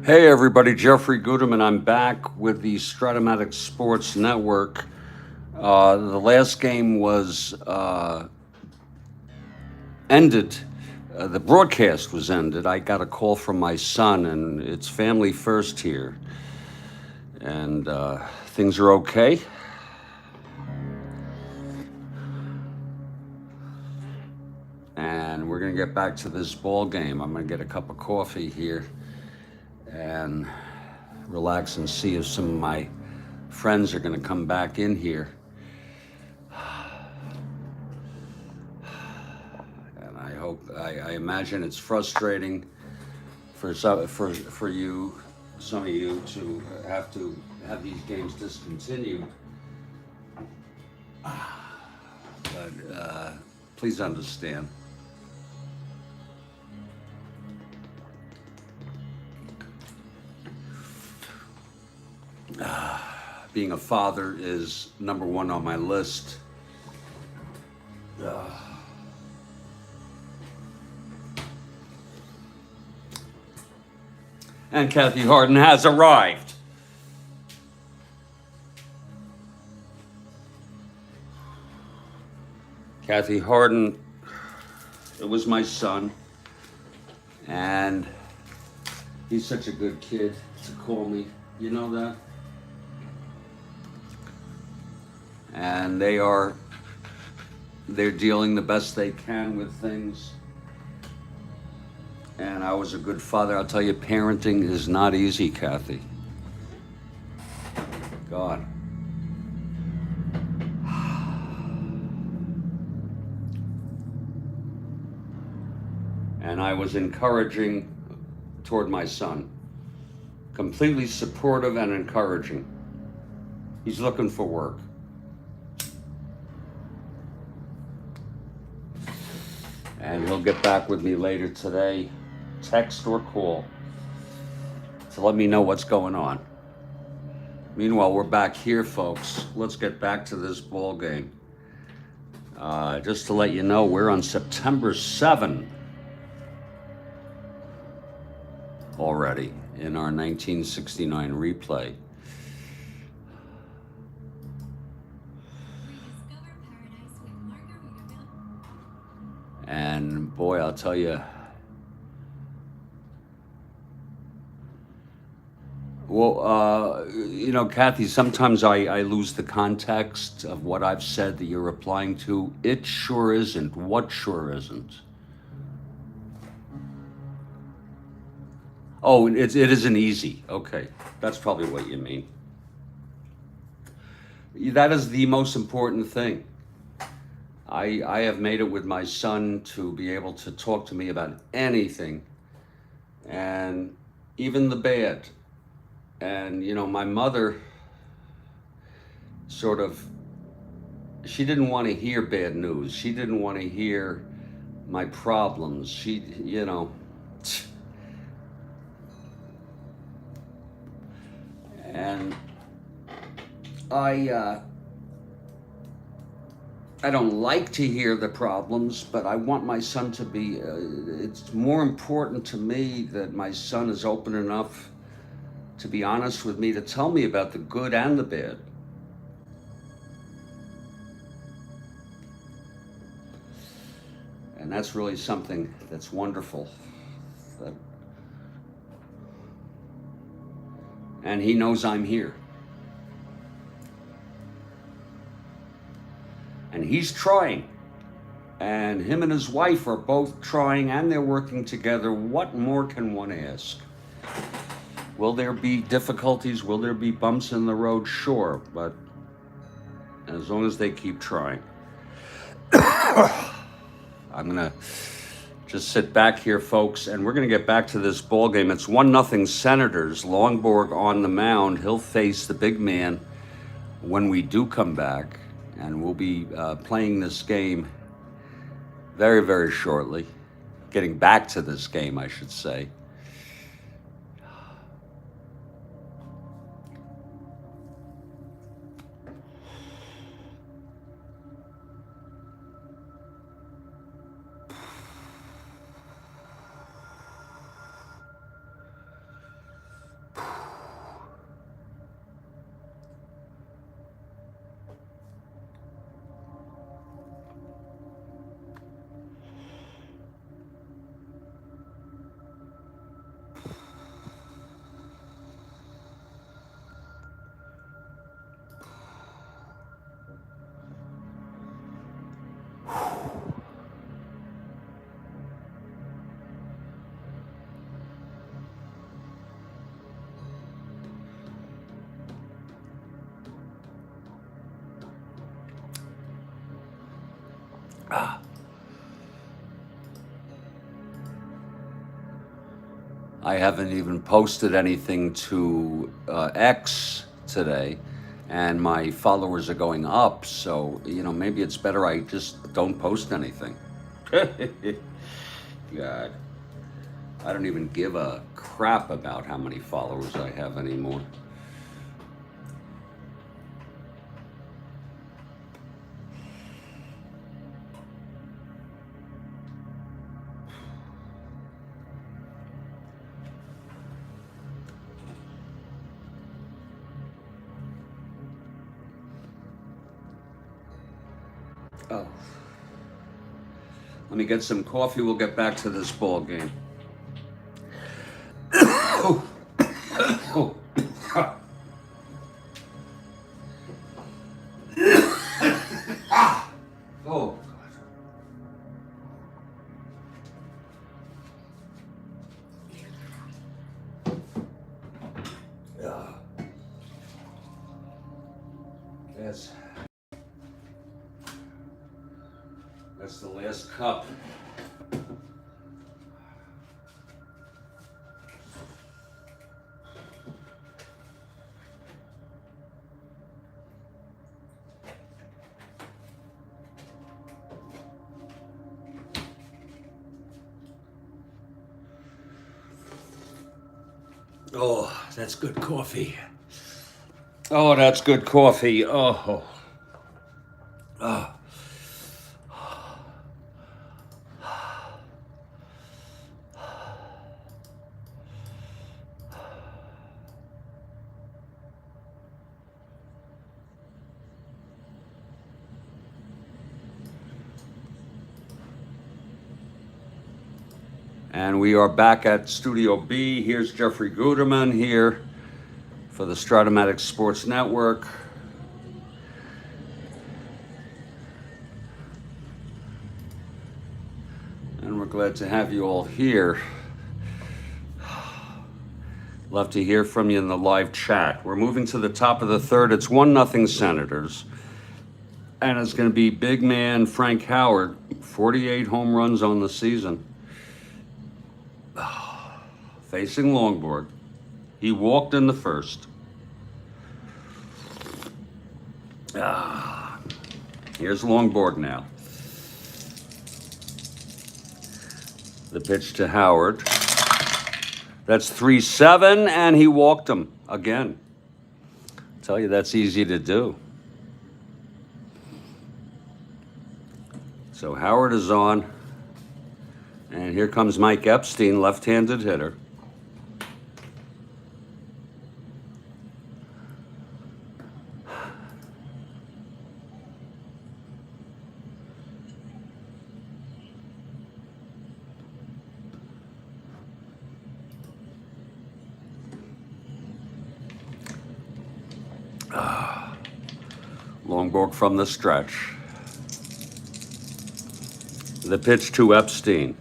Hey everybody, Jeffrey Guterman. I'm back with the Strat-O-Matic Sports Network. The last game was ended. The broadcast was ended. I got a call from my son, and it's family first here. And things are okay. And we're going to get back to this ball game. I'm going to get a cup of coffee here and relax and see if some of my friends are going to come back in here. And I imagine it's frustrating for some for you, some of you, to have these games discontinued. But please understand. Being a father is number one on my list. And Kathy Harden has arrived. Kathy Harden, it was my son, and he's such a good kid to call me. You know that? And they're dealing the best they can with things. And I was a good father. I'll tell you, parenting is not easy, Kathy. God. And I was encouraging toward my son. Completely supportive and encouraging. He's looking for work. And he'll get back with me later today, text or call, to let me know what's going on. Meanwhile, we're back here, folks. Let's get back to this ball game. Just to let you know, we're on September 7 already in our 1969 replay. And boy, I'll tell you, well, you know, Kathy, sometimes I lose the context of what I've said that you're replying to. It sure isn't. What sure isn't? Oh, it isn't easy. Okay, that's probably what you mean. That is the most important thing. I have made it with my son to be able to talk to me about anything, and even the bad. And, you know, my mother sort of, she didn't want to hear bad news. She didn't want to hear my problems. She, you know, and I don't like to hear the problems, but I want my son to be, it's more important to me that my son is open enough to be honest with me, to tell me about the good and the bad. And that's really something that's wonderful. And he knows I'm here. And he's trying. And him and his wife are both trying, and they're working together. What more can one ask? Will there be difficulties? Will there be bumps in the road? Sure, but as long as they keep trying. I'm gonna just sit back here, folks, and we're gonna get back to this ball game. It's 1-0 Senators. Longborg on the mound. He'll face the big man when we do come back, and we'll be playing this game very, very shortly. Getting back to this game, I should say. I haven't even posted anything to X today, and my followers are going up. So, maybe it's better I just don't post anything. God. I don't even give a crap about how many followers I have anymore. Oh. Let me get some coffee. We'll get back to this ball game. Oh. Oh. Oh. That's the last cup. Oh, that's good coffee. Oh, that's good coffee. Oh. Oh. And we are back at Studio B. Here's Jeffrey Guterman here for the Strat-O-Matic Sports Network. And we're glad to have you all here. Love to hear from you in the live chat. We're moving to the top of the third. It's 1-0 Senators. And it's going to be big man Frank Howard, 48 home runs on the season. Facing Longborg. He walked in the first. Here's Longborg now. The pitch to Howard. That's 3-7, and he walked him again. I tell you, that's easy to do. So Howard is on. And here comes Mike Epstein, left-handed hitter. Longborg from the stretch. The pitch to Epstein.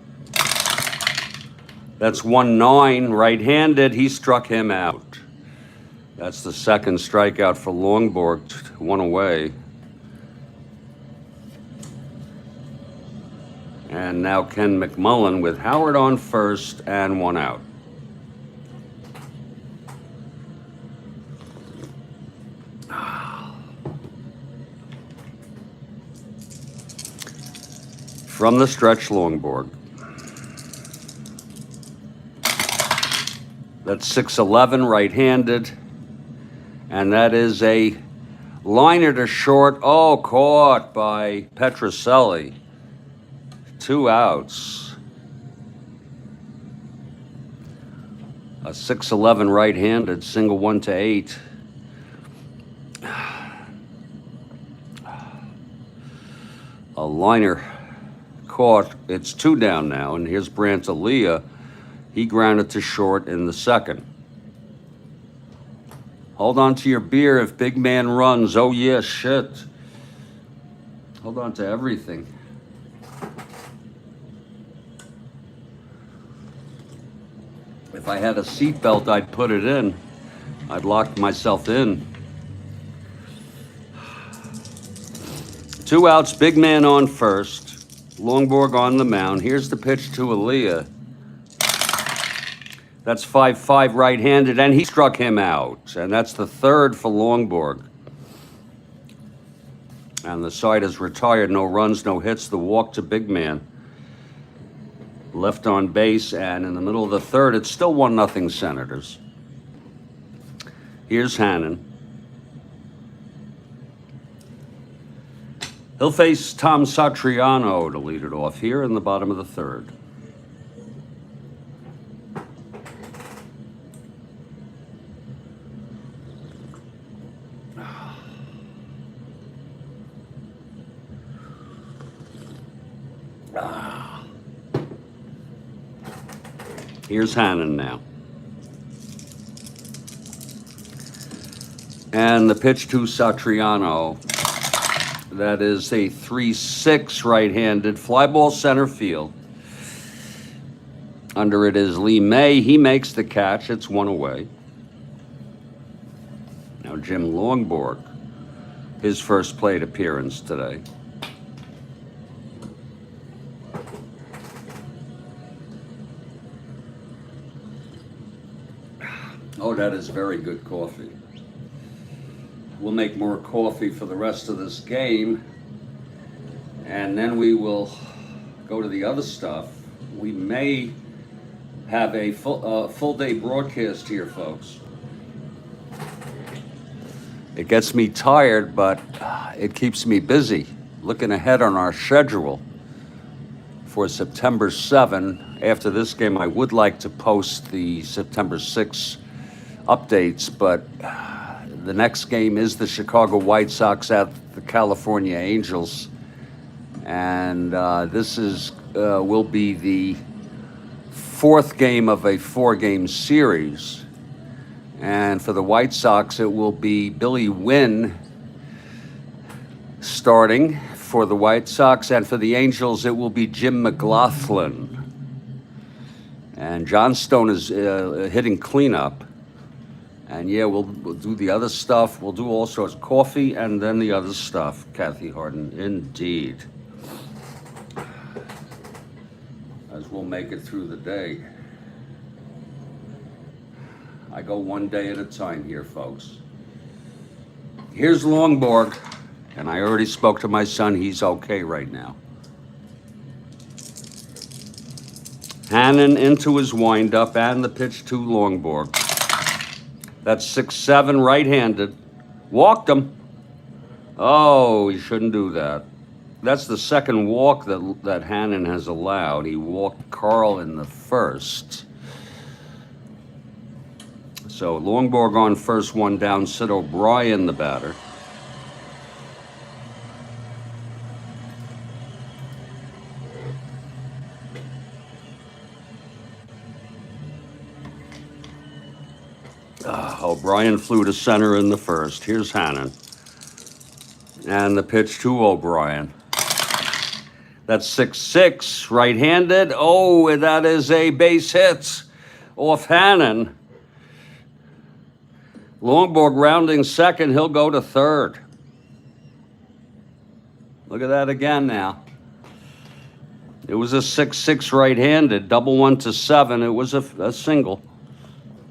That's 1-9, right-handed. He struck him out. That's the second strikeout for Longborg, one away. And now Ken McMullen with Howard on first and one out. From the stretch, Longborg. That's 6-11, right-handed. And that is a liner to short. Oh, caught by Petrocelli. 2 outs. A 6-11 right-handed, single 1-8. A liner caught. It's 2 down now, and here's Brantalia. He grounded to short in the second. Hold on to your beer if big man runs. Oh, yeah, shit. Hold on to everything. If I had a seatbelt, I'd put it in. I'd lock myself in. 2 outs, big man on first. Longborg on the mound. Here's the pitch to Aaliyah. That's 5-5 right-handed, and he struck him out. And that's the third for Longborg. And the side is retired. No runs, no hits. The walk to big man. Left on base, and in the middle of the third, it's still 1-0 Senators. Here's Hannon. He'll face Tom Satriano to lead it off here in the bottom of the third. Here's Hannon now. And the pitch to Satriano. That is a 3-6 right-handed fly ball center field. Under it is Lee May. He makes the catch. It's 1 away. Now Jim Longborg, his first plate appearance today. Oh, that is very good coffee. We'll make more coffee for the rest of this game, and then we will go to the other stuff. We may have a full day broadcast here, folks. It gets me tired, but it keeps me busy. Looking ahead on our schedule for September 7. After this game, I would like to post the September 6 updates, but the next game is the Chicago White Sox at the California Angels, and this will be the 4th game of a 4-game series. And for the White Sox, it will be Billy Wynn starting for the White Sox, and for the Angels, it will be Jim McLaughlin. And John Stone is hitting cleanup. And yeah, we'll do the other stuff. We'll do all sorts of coffee and then the other stuff, Kathy Harden. Indeed. As we'll make it through the day. I go one day at a time here, folks. Here's Longborg, and I already spoke to my son. He's okay right now. Hannon into his windup, and the pitch to Longborg. That's 6-7 right-handed. Walked him. Oh, he shouldn't do that. That's the second walk that Hannon has allowed. He walked Karl in the first. So Longborg on first, 1 down. Sid O'Brien, the batter. O'Brien flew to center in the first. Here's Hannon. And the pitch to O'Brien. That's 6-6, right-handed. Oh, that is a base hit off Hannon. Longborg rounding second. He'll go to third. Look at that again now. It was a 6-6 right-handed, double 1 to 7. It was a single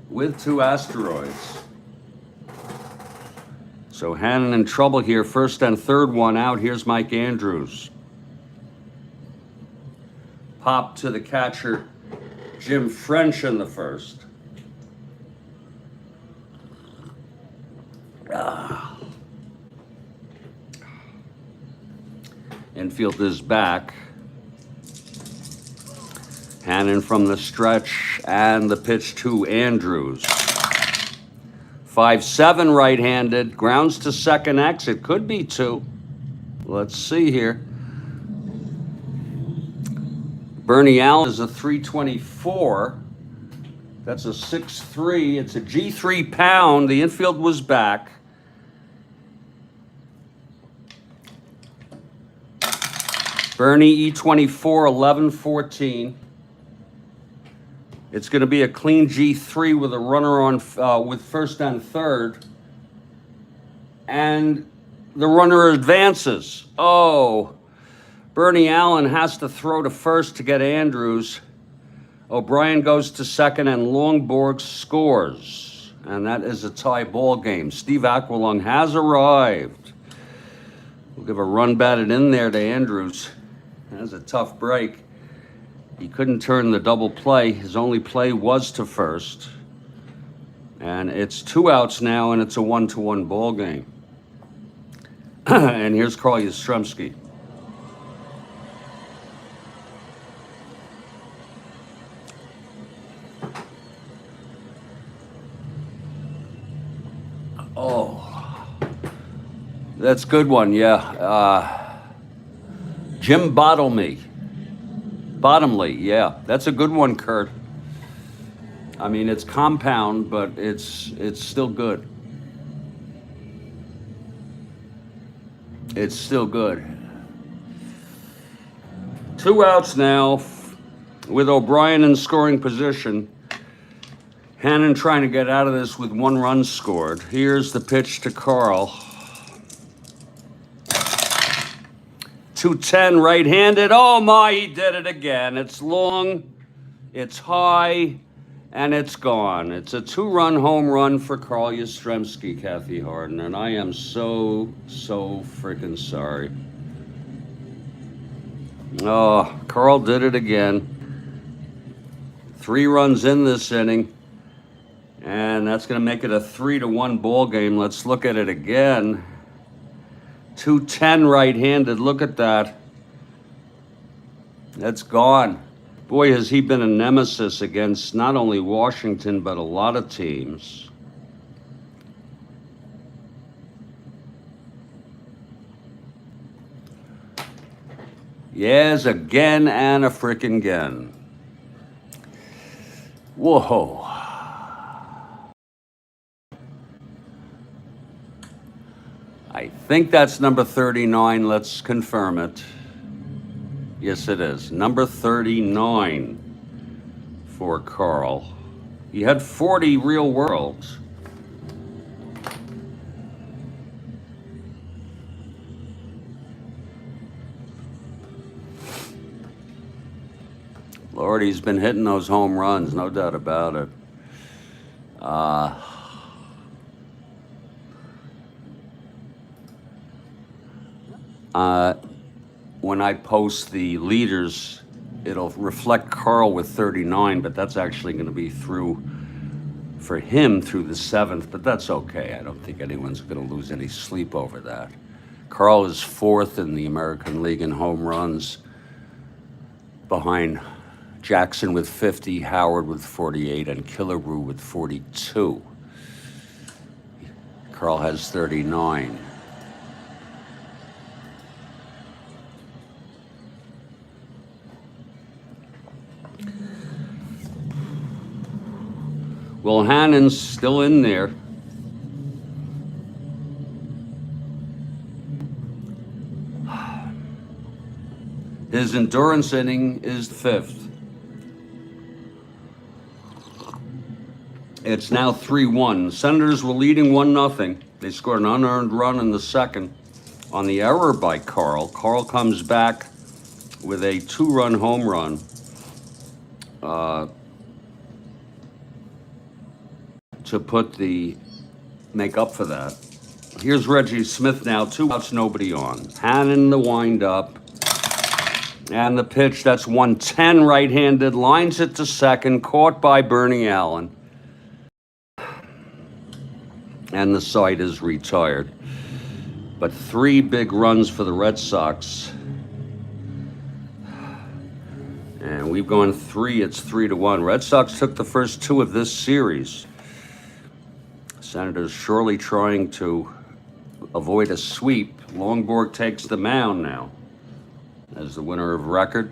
with 2 asteroids. So Hannon in trouble here. First and third one out. Here's Mike Andrews. Pop to the catcher, Jim French in the first. Infield is back. Hannon from the stretch, and the pitch to Andrews. 5-7 right-handed, grounds to second X. It could be 2. Let's see here. Bernie Allen is a 324. That's a 6-3. It's a G3 pound. The infield was back. Bernie E24, 11-14. It's going to be a clean G3 with a runner on with first and third. And the runner advances. Oh, Bernie Allen has to throw to first to get Andrews. O'Brien goes to second, and Longborg scores. And that is a tie ball game. Steve Aquilung has arrived. We'll give a run batted in there to Andrews. That was a tough break. He couldn't turn the double play. His only play was to first. And it's 2 outs now, and it's a 1-1 ball game. And here's Karl Yastrzemski. Oh, that's a good one, yeah. Jim Bottomley, yeah, that's a good one, Kurt. I mean, it's compound, but it's still good. It's still good. 2 outs now with O'Brien in scoring position. Hannon trying to get out of this with 1 run scored. Here's the pitch to Karl. 210 right-handed. Oh my, he did it again. It's long, it's high, and it's gone. It's a 2-run home run for Karl Yastrzemski, Kathy Harden, and I am so freaking sorry. Oh, Karl did it again. 3 runs in this inning, and that's going to make it a 3-1 ball game. Let's look at it again. 210 right-handed. Look at that. That's gone. Boy, has he been a nemesis against not only Washington, but a lot of teams. Yes, again and a frickin' again. Whoa. I think that's number 39. Let's confirm it. Yes, it is. Number 39 for Karl. He had 40 real worlds. Lord, he's been hitting those home runs, no doubt about it. When I post the leaders, it'll reflect Karl with 39, but that's actually going to be through for him through the 7th, but that's okay. I don't think anyone's going to lose any sleep over that. Karl is 4th in the American League in home runs, behind Jackson with 50, Howard with 48, and Killebrew with 42. Karl has 39. Well, Hannon's still in there. His endurance inning is 5th. It's now 3-1. Senators were leading 1-0. They scored an unearned run in the 2nd on the error by Karl. Karl comes back with a 2-run home run. To make up for that. Here's Reggie Smith now, 2 outs, nobody on. Hannon the windup. And the pitch, that's 110 right-handed, lines it to second, caught by Bernie Allen. And the side is retired. But 3 big runs for the Red Sox. And we've gone 3, it's 3-1. Red Sox took the first 2 of this series. Senators surely trying to avoid a sweep. Longborg takes the mound now as the winner of record.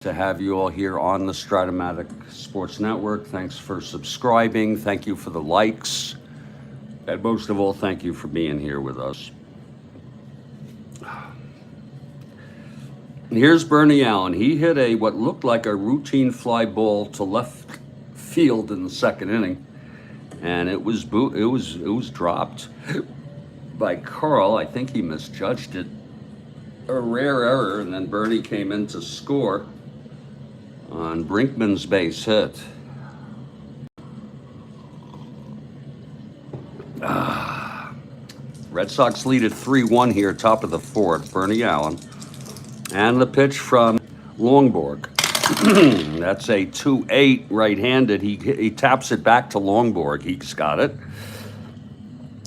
To have you all here on the Strat-O-Matic Sports Network. Thanks for subscribing. Thank you for the likes. And most of all, thank you for being here with us. Here's Bernie Allen. He hit what looked like a routine fly ball to left field in the 2nd inning. And it was dropped by Karl. I think he misjudged it. a rare error, and then Bernie came in to score on Brinkman's base hit. Red Sox lead at 3-1 here, top of the fourth. Bernie Allen. And the pitch from Longborg. That's a 2-8 right-handed. He taps it back to Longborg. He's got it.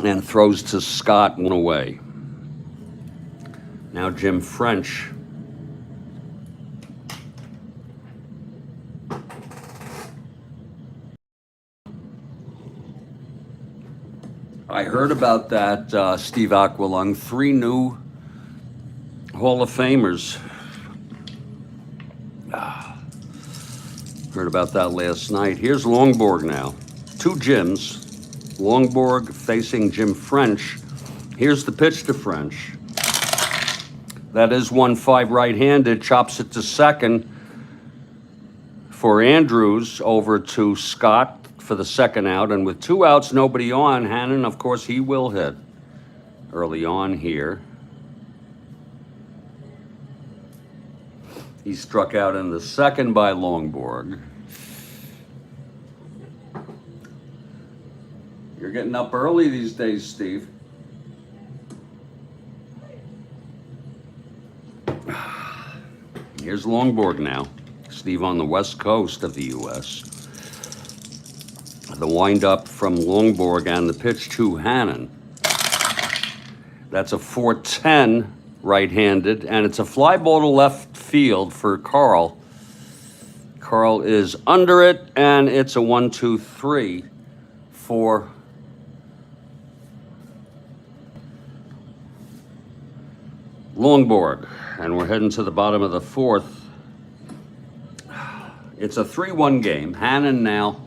And throws to Scott, one away. Now Jim French. I heard about that, Steve Aquilung. 3 new Hall of Famers. Heard about that last night. Here's Longborg now. 2 Jims. Longborg facing Jim French. Here's the pitch to French. That is 1-5 right-handed. Chops it to second for Andrews, over to Scott for the second out. And with 2 outs, nobody on, Hannon, of course, he will hit early on here. He struck out in the second by Longborg. You're getting up early these days, Steve. Here's Longborg now. Steve on the west coast of the U.S. The windup from Longborg and the pitch to Hannon. That's a 4-10 right-handed, and it's a fly ball to left field for Karl. Karl is under it, and it's a 1-2-3 for Longborg. And we're heading to the bottom of the fourth. It's a 3-1 game. Hannon now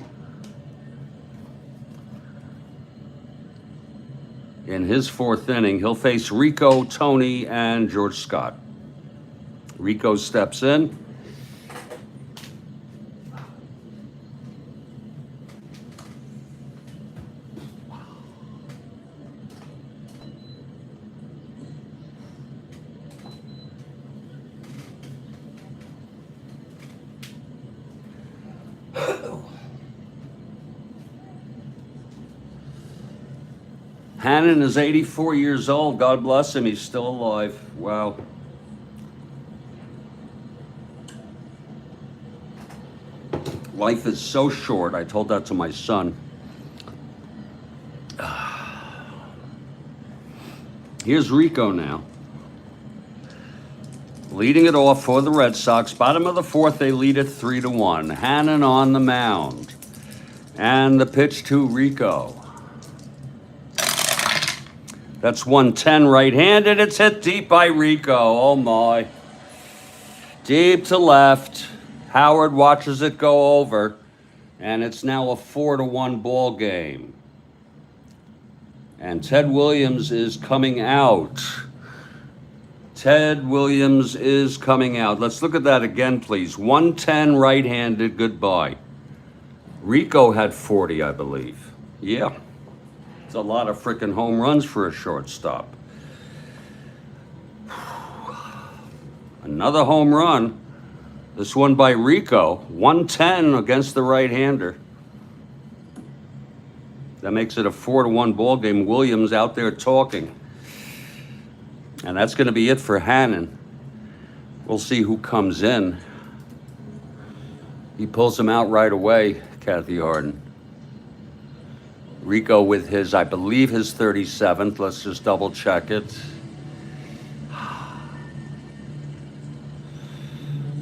in his fourth inning. He'll face Rico, Tony, and George Scott. Rico steps in. Hannon is 84 years old. God bless him. He's still alive. Wow. Life is so short. I told that to my son. Here's Rico now. Leading it off for the Red Sox. Bottom of the fourth, they lead it 3-1. Hannon on the mound. And the pitch to Rico. That's 110 right-handed. It's hit deep by Rico. Oh, my. Deep to left. Howard watches it go over. And it's now a 4-1 ball game. And Ted Williams is coming out. Ted Williams is coming out. Let's look at that again, please. 110 right-handed. Goodbye. Rico had 40, I believe. Yeah. It's a lot of freaking home runs for a shortstop. Another home run. This one by Rico. 110 against the right-hander. That makes it a 4-1 ball game. Williams out there talking. And that's going to be it for Hannon. We'll see who comes in. He pulls him out right away, Kathy Harden. Rico with his, I believe, his 37th. Let's just double check it.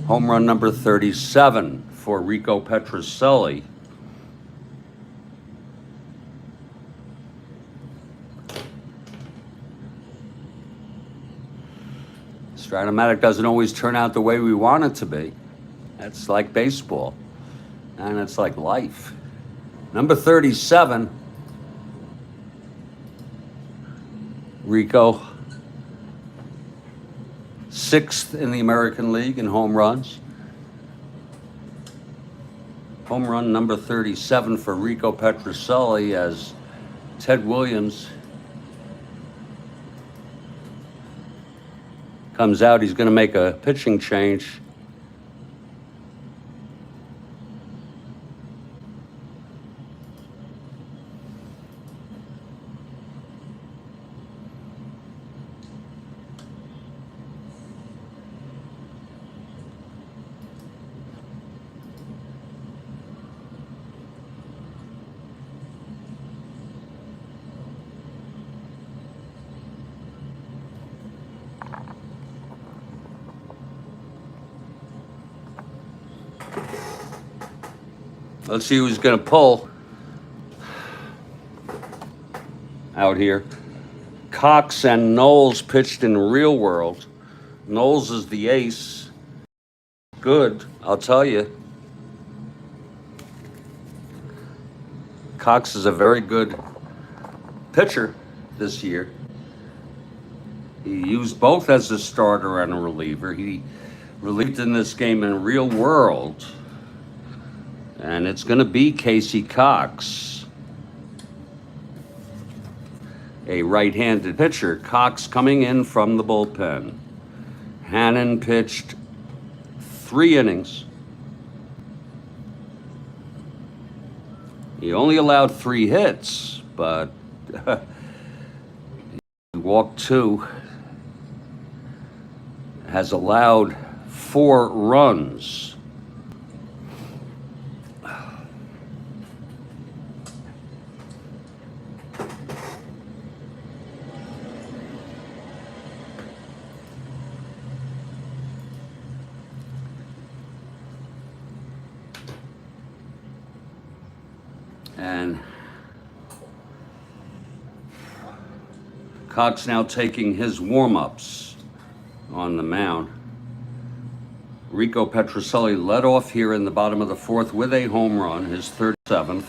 Home run number 37 for Rico Petrocelli. Strat-O-Matic doesn't always turn out the way we want it to be. That's like baseball. And it's like life. Number 37. Rico, 6th in the American League in home runs. Home run number 37 for Rico Petrocelli as Ted Williams comes out. He's going to make a pitching change. Let's see who's going to pull out here. Cox and Knowles pitched in real world. Knowles is the ace. Good, I'll tell you. Cox is a very good pitcher this year. He used both as a starter and a reliever. He relieved in this game in real world. And it's going to be Casey Cox, a right-handed pitcher. Cox coming in from the bullpen. Hannon pitched 3 innings. He only allowed 3 hits, but he walked 2. Has allowed 4 runs. And Cox now taking his warm-ups on the mound. Rico Petrocelli led off here in the bottom of the 4th with a home run, his 37th,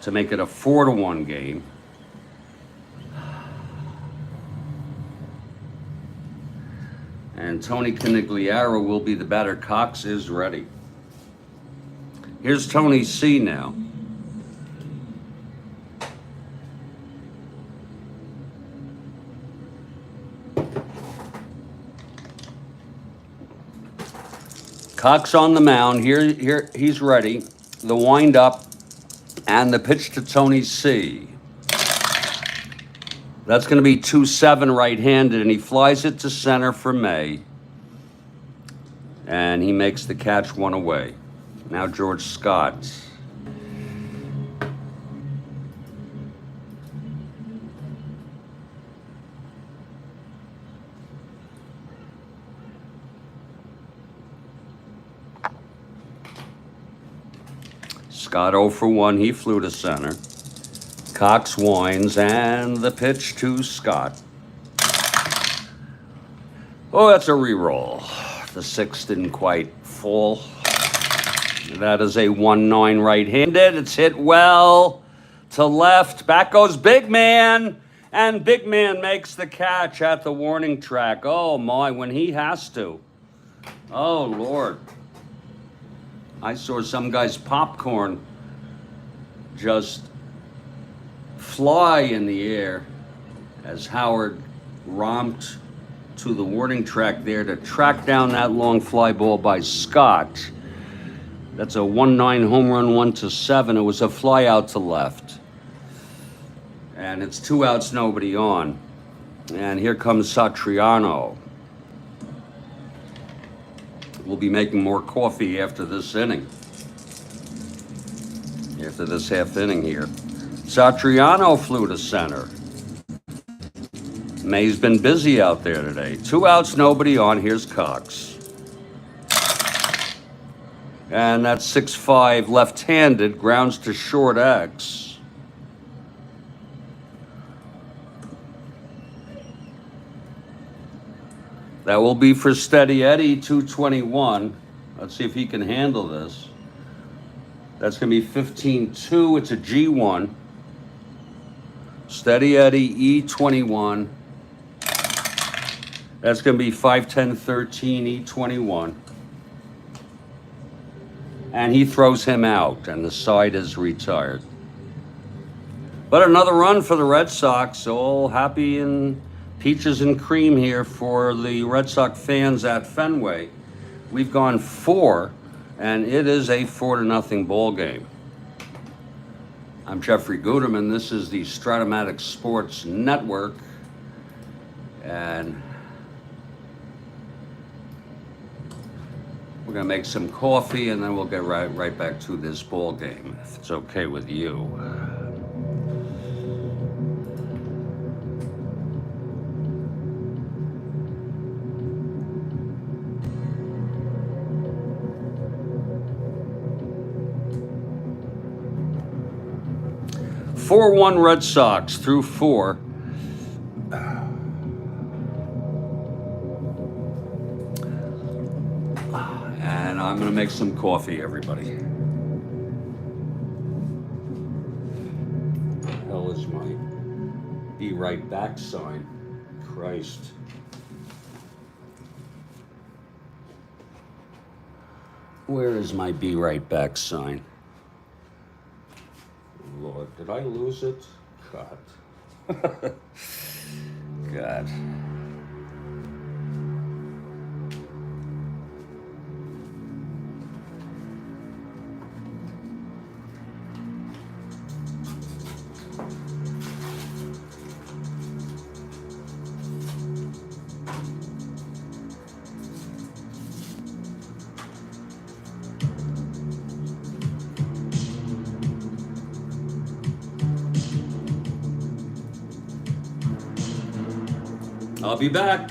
to make it a 4-1 game. And Tony Canigliaro will be the batter. Cox is ready. Here's Tony C now. Cox on the mound. Here he's ready. The wind-up and the pitch to Tony C. That's going to be 2-7 right-handed, and he flies it to center for May. And he makes the catch 1 away. Now George Scott. Scott 0 for 1, he flew to center. Cox winds, and the pitch to Scott. Oh, that's a re-roll. The 6 didn't quite fall. That is a 1-9 right-handed. It's hit well to left. Back goes Big Man, and Big Man makes the catch at the warning track. Oh, my, when he has to. Oh, Lord. I saw some guy's popcorn just fly in the air as Howard romped to the warning track there to track down that long fly ball by Scott. That's a 1-9 home run, 1-7. It was a fly out to left. And it's 2 outs, nobody on. And here comes Satriano. We'll be making more coffee after this inning. After this half inning here. Satriano flew to center. May's been busy out there today. 2 outs, nobody on. Here's Cox. And that's 6-5 left-handed. Grounds to short X. That will be for Steady Eddie, 221. Let's see if he can handle this. That's going to be 15-2. It's a G1. Steady Eddie, E21. That's going to be 5-10-13, E21. And he throws him out, and the side is retired. But another run for the Red Sox, all happy and Peaches and cream here for the Red Sox fans at Fenway. We've gone 4, and it is a 4-0 ball game. I'm Jeffrey Guterman. This is the Strat-O-Matic Sports Network, and we're gonna make some coffee, and then we'll get right back to this ball game, if it's okay with you. Four-one Red Sox through 4. And I'm gonna make some coffee, everybody. The hell is my be right back sign? Christ. Where is my be right back sign? Lord, did I lose it? God. God. I'll be back.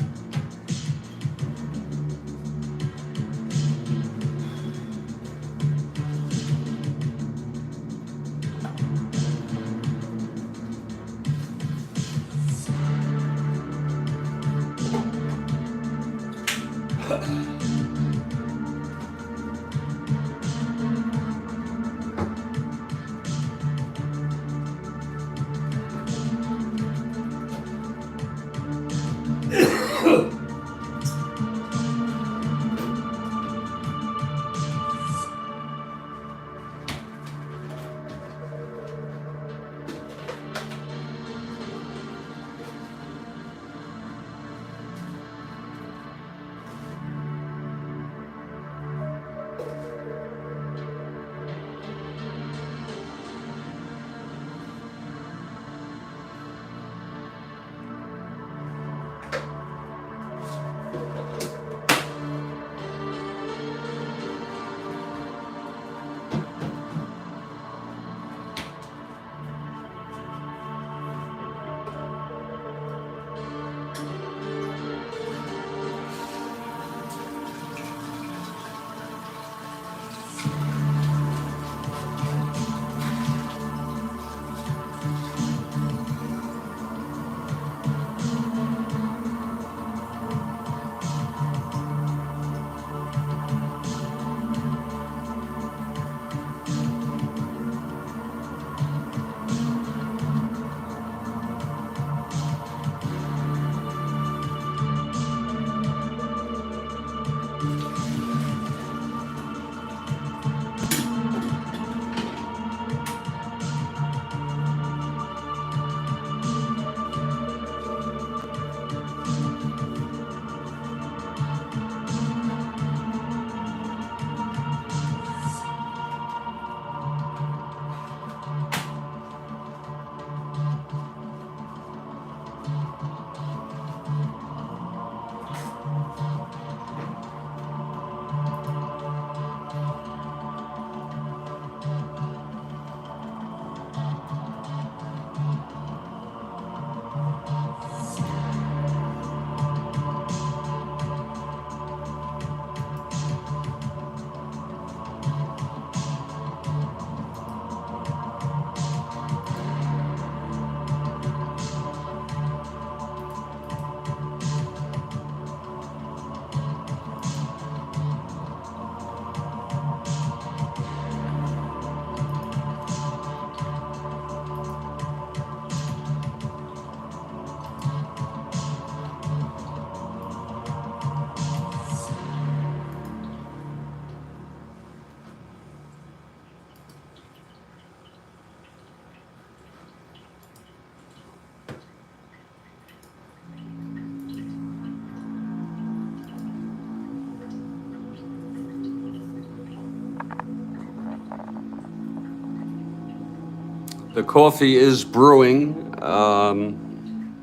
The coffee is brewing, and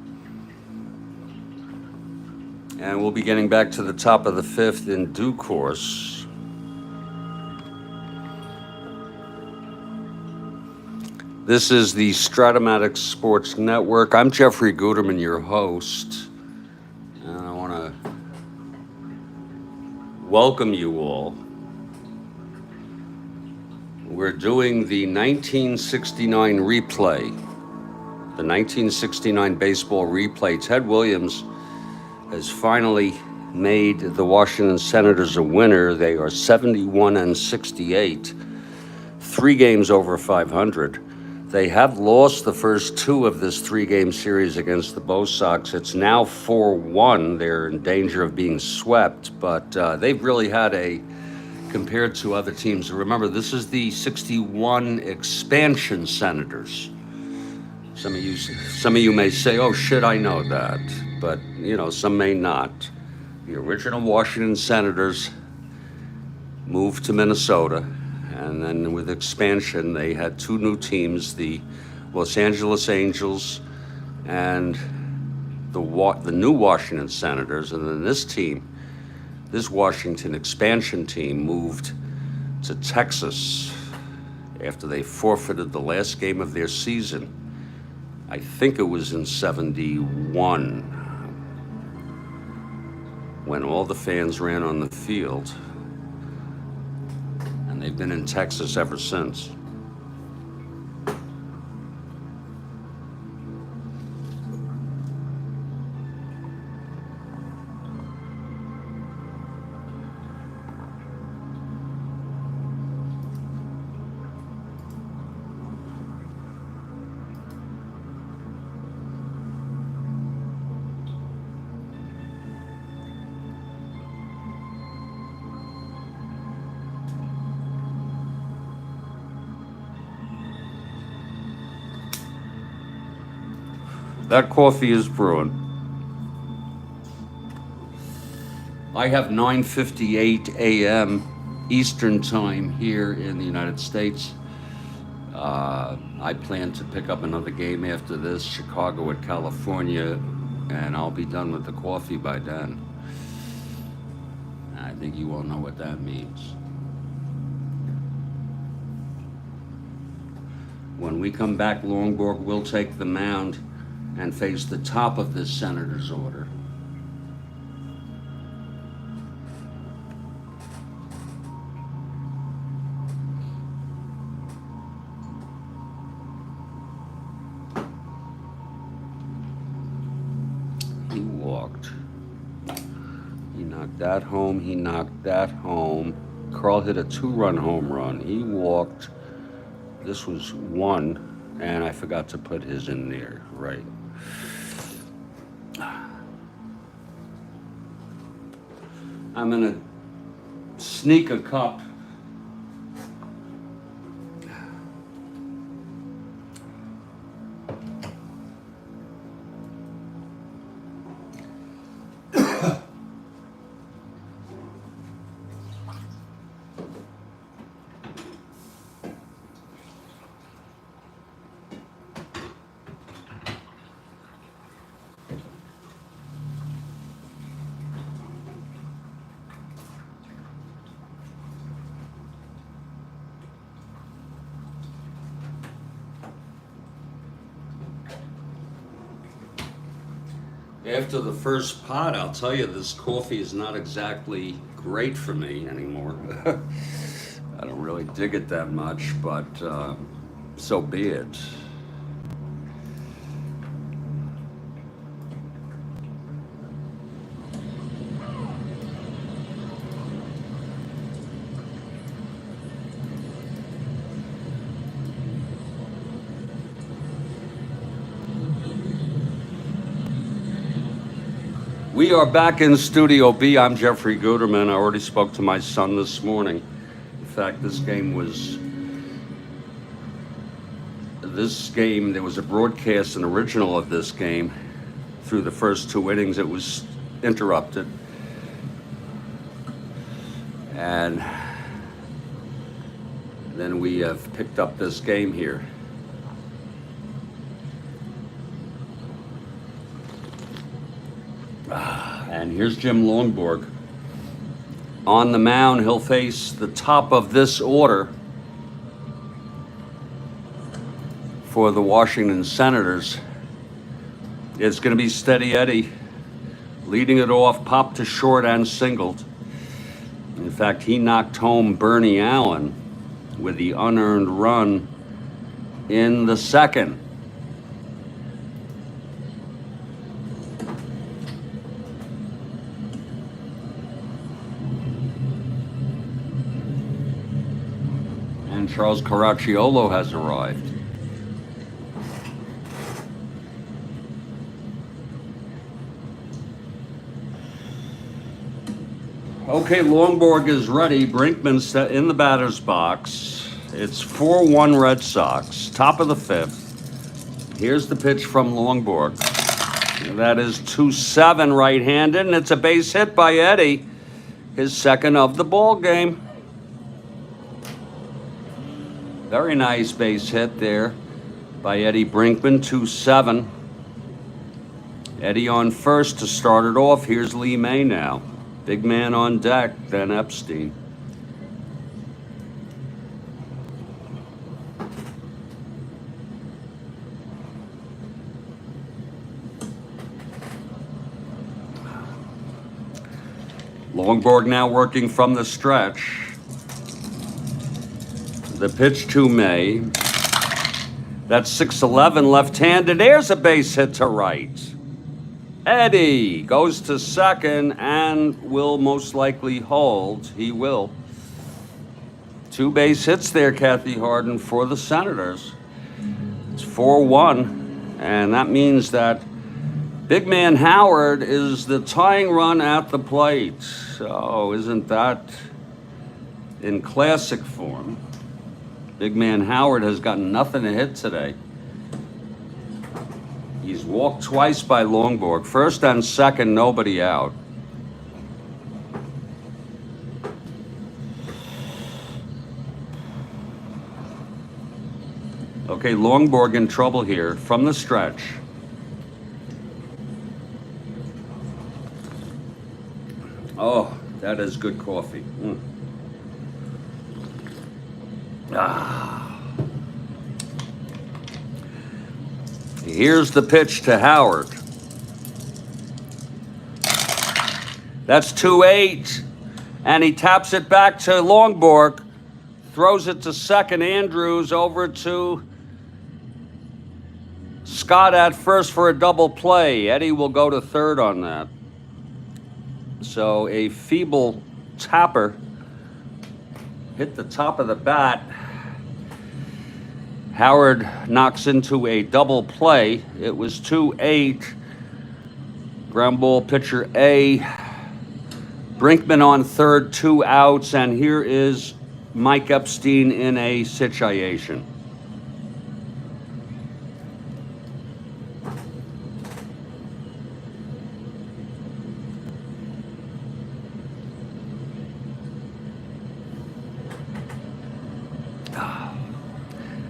we'll be getting back to the top of the fifth in due course. This is the Strat-O-Matic Sports Network. I'm Jeffrey Guterman, your host, and I want to welcome you all. We're doing the 1969 replay, the 1969 baseball replay. Ted Williams has finally made the Washington Senators a winner. They are 71-68, 3 games over 500. They have lost the first 2 of this 3-game series against the Bo Sox. It's now 4-1. They're in danger of being swept, but they've really had compared to other teams. Remember, this is the 61 expansion Senators. Some of you may say, oh shit, I know that. But, some may not. The original Washington Senators moved to Minnesota, and then with expansion, they had 2 new teams, the Los Angeles Angels and the new Washington Senators. And then this Washington expansion team moved to Texas after they forfeited the last game of their season. I think it was in 71, when all the fans ran on the field, and they've been in Texas ever since. That coffee is brewing. I have 9:58 a.m. Eastern time here in the United States. I plan to pick up another game after this, Chicago at California, and I'll be done with the coffee by then. I think you all know what that means. When we come back, Longborg will take the mound and face the top of this Senators order. He walked. He knocked that home. He knocked that home. Karl hit a 2-run home run. He walked. This was 1, and I forgot to put his in there, right. I'm gonna sneak a cup. After the first pot, I'll tell you, this coffee is not exactly great for me anymore. I don't really dig it that much, but so be it. We are back in Studio B. I'm Jeffrey Guterman. I already spoke to my son this morning. In fact, there was a broadcast, an original of this game. Through the first 2 innings, it was interrupted. And then we have picked up this game here. And here's Jim Longborg. On the mound, he'll face the top of this order for the Washington Senators. It's going to be Steady Eddie, leading it off, popped to short and singled. In fact, he knocked home Bernie Allen with the unearned run in the second. And Charles Caracciolo has arrived. Okay, Longborg is ready. Brinkman's in the batter's box. It's 4-1 Red Sox, top of the fifth. Here's the pitch from Longborg. That is 2-7 right-handed, and it's a base hit by Eddie, his second of the ball game. Very nice base hit there by Eddie Brinkman, 2-7. Eddie on first to start it off. Here's Lee May now. Big man on deck, then Epstein. Longborg now working from the stretch. The pitch to May. That's 6-11 left-handed. There's a base hit to right. Eddie goes to second and will most likely hold. He will. 2 base hits there, Kathy Harden, for the Senators. It's 4-1, and that means that big man Howard is the tying run at the plate. So isn't that in classic form? Big man Howard has gotten nothing to hit today. He's walked twice by Longborg. First and second, nobody out. Okay, Longborg in trouble here from the stretch. Oh, that is good coffee. Here's the pitch to Howard. That's 2-8. And he taps it back to Longborg. Throws it to second. Andrews over to Scott at first for a double play. Eddie will go to third on that. So a feeble tapper hit the top of the bat. Howard knocks into a double play. It was 2-8. Ground ball, pitcher A. Brinkman on third, 2 outs, and here is Mike Epstein in a situation.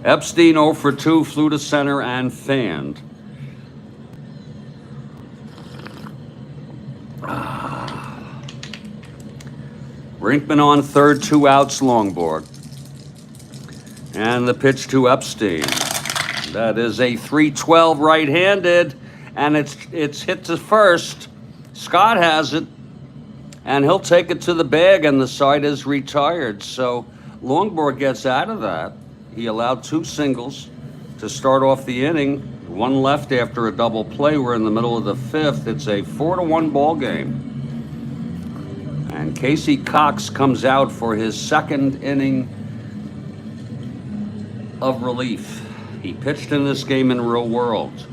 Epstein 0 for 2, flew to center and fanned. Brinkman on third, 2 outs, Longborg. And the pitch to Epstein. That is a 3-12 right-handed, and it's hit to first. Scott has it, and he'll take it to the bag, and the side is retired. So Longborg gets out of that. He allowed 2 singles to start off the inning. 1 left after a double play. We're in the middle of the fifth. It's a 4-1 ball game. And Casey Cox comes out for his second inning of relief. He pitched in this game in Real World.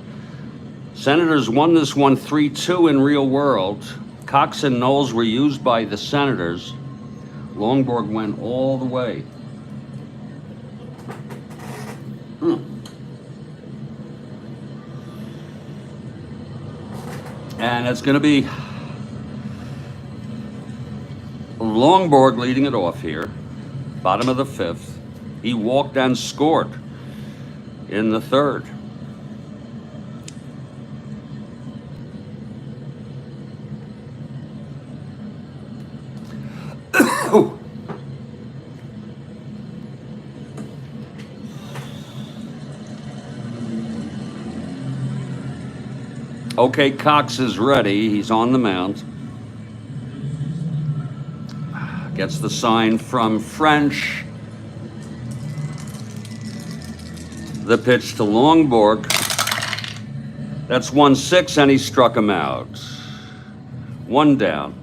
Senators won this one 3-2 in Real World. Cox and Knowles were used by the Senators. Longborg went all the way. And it's going to be Longborg leading it off here. Bottom of the fifth. He walked and scored in the third. Okay, Cox is ready. He's on the mound. Gets the sign from French. The pitch to Longborg. That's 1-6, and he struck him out. One down.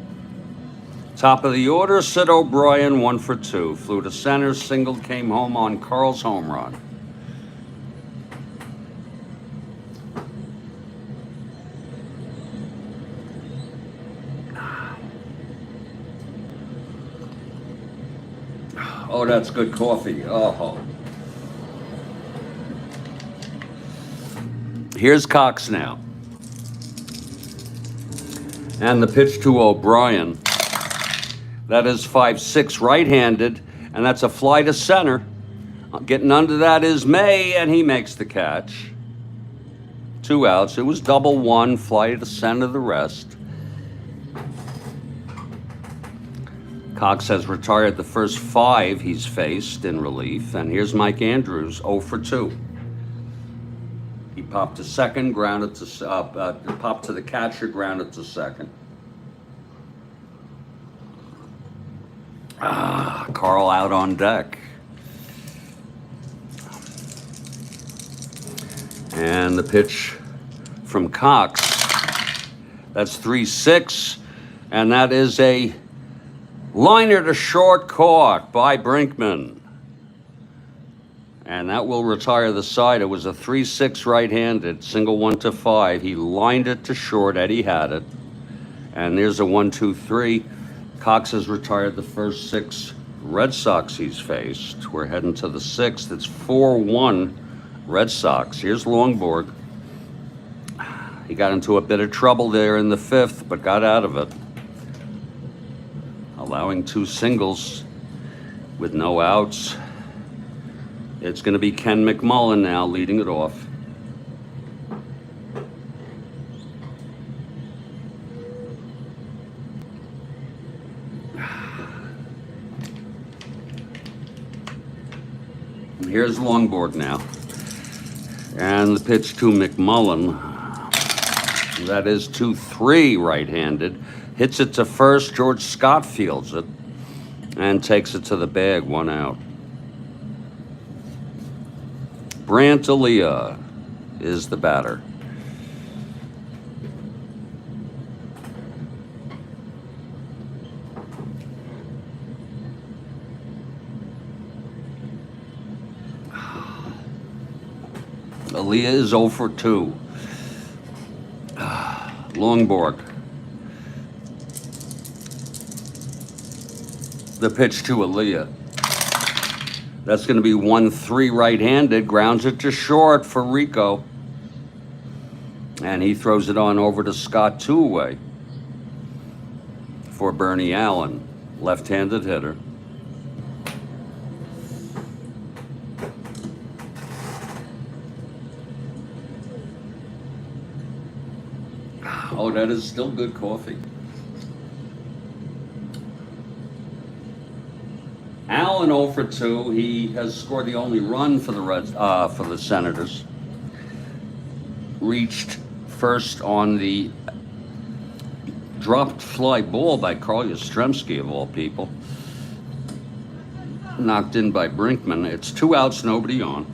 Top of the order, Sid O'Brien, 1 for 2. Flew to center, single, came home on Karl's home run. Oh, that's good coffee. Oh. Here's Cox now. And the pitch to O'Brien. That is 5-6 right-handed, and that's a fly to center. Getting under that is May, and he makes the catch. 2 outs. It was double one, fly to center the rest. Cox has retired the first 5 he's faced in relief, and here's Mike Andrews, 0 for 2. He popped to second, grounded to popped to the catcher, grounded to second. Karl out on deck. And the pitch from Cox. That's 3-6, and that is a liner to short, caught by Brinkman. And that will retire the side. It was a 3-6 right-handed, single 1 to 5. He lined it to short. Eddie had it. And there's a 1-2-3. Cox has retired the first 6 Red Sox he's faced. We're heading to the 6th. It's 4-1 Red Sox. Here's Longborg. He got into a bit of trouble there in the 5th, but got out of it. Allowing 2 singles with no outs. It's going to be Ken McMullen now leading it off. Here's Longborg now. And the pitch to McMullen. That is 2-3 right-handed. Hits it to first. George Scott fields it and takes it to the bag, 1 out. Brant Aaliyah is the batter. Aaliyah is 0 for 2. Longborg. The pitch to Aaliyah. That's going to be 1-3 right-handed. Grounds it to short for Rico. And he throws it on over to Scott, 2 away for Bernie Allen, left-handed hitter. Oh, that is still good coffee. Allen 0 for 2. He has scored the only run for the Senators. Reached first on the dropped fly ball by Karl Yastrzemski, of all people. Knocked in by Brinkman. It's 2 outs, nobody on.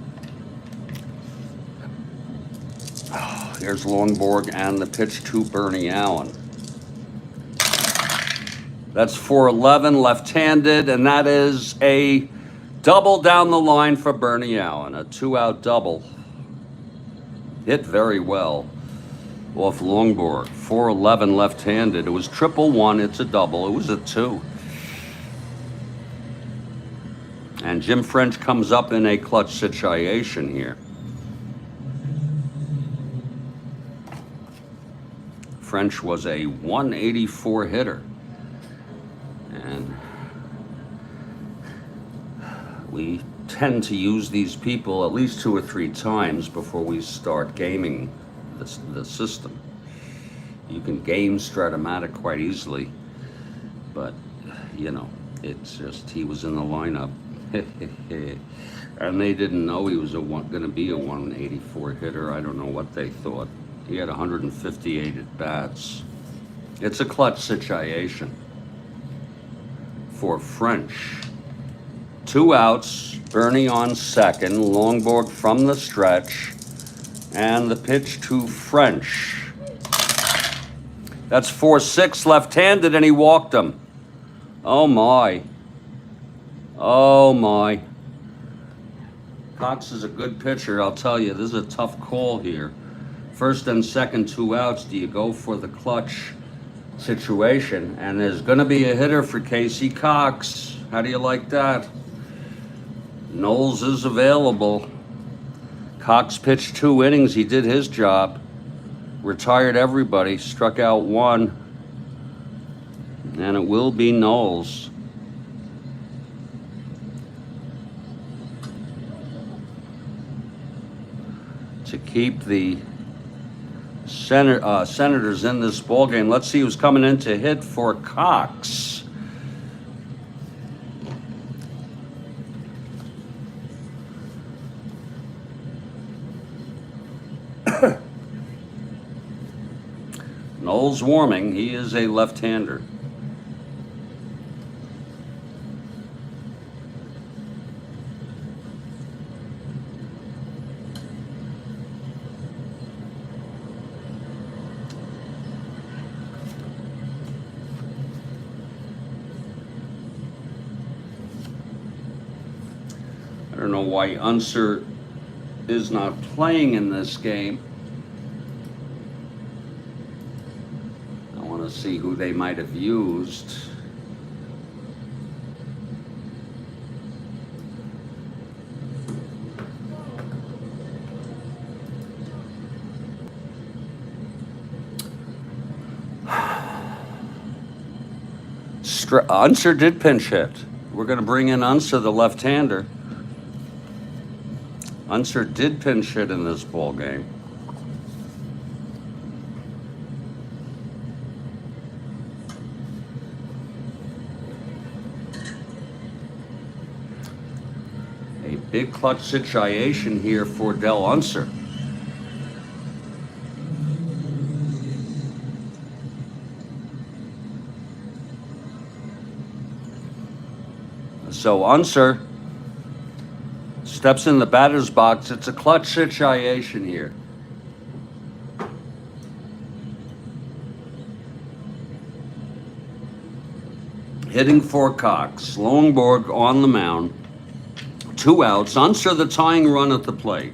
There's Longborg and the pitch to Bernie Allen. That's 4-11 left-handed, and that is a double down the line for Bernie Allen. A 2-out double. Hit very well off Longborg. 4-11 left-handed. It was 1-1. It's a double. It was a 2. And Jim French comes up in a clutch situation here. French was a 184 hitter. And we tend to use these people at least 2 or 3 times before we start gaming the system. You can game Strat-O-Matic quite easily, but you know, it's just he was in the lineup. And they didn't know he was going to be a 184 hitter. I don't know what they thought. He had 158 at bats. It's a clutch situation for French. 2 outs, Bernie on second, Longborg from the stretch, and the pitch to French. That's 4-6 left-handed, and he walked him. Oh my. Oh my. Cox is a good pitcher, I'll tell you. This is a tough call here. First and second, 2 outs. Do you go for the clutch situation? And there's going to be a hitter for Casey Cox. How do you like that? Knowles is available. Cox pitched 2 innings. He did his job. Retired everybody. Struck out 1. And it will be Knowles. To keep the Senators in this ballgame. Let's see who's coming in to hit for Cox. Knowles warming. He is a left-hander. I don't know why Unser is not playing in this game. I want to see who they might have used. Unser did pinch hit. We're going to bring in Unser, the left-hander. Unser did pinch hit in this ball game. A big clutch situation here for Del Unser. So Unser steps in the batter's box. It's a clutch situation here. Hitting for Cox. Longborg on the mound. 2 outs. Unser the tying run at the plate.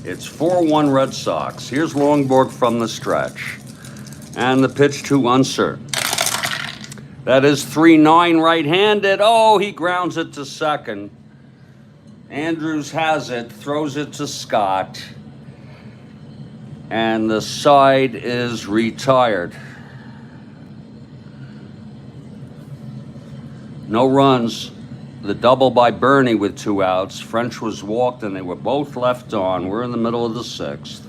It's 4-1 Red Sox. Here's Longborg from the stretch. And the pitch to Unser. That is 3-9 right-handed. Oh, he grounds it to second. Andrews has it, throws it to Scott. And the side is retired. No runs. The double by Bernie with 2 outs. French was walked and they were both left on. We're in the middle of the 6th.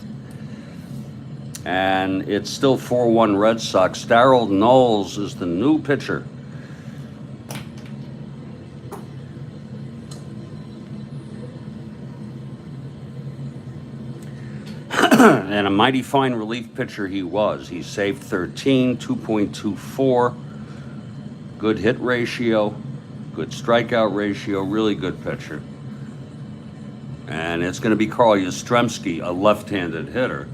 And it's still 4-1 Red Sox. Darryl Knowles is the new pitcher. And a mighty fine relief pitcher he was. He saved 13, 2.24. Good hit ratio, good strikeout ratio, really good pitcher. And it's going to be Karl Yastrzemski, a left-handed hitter.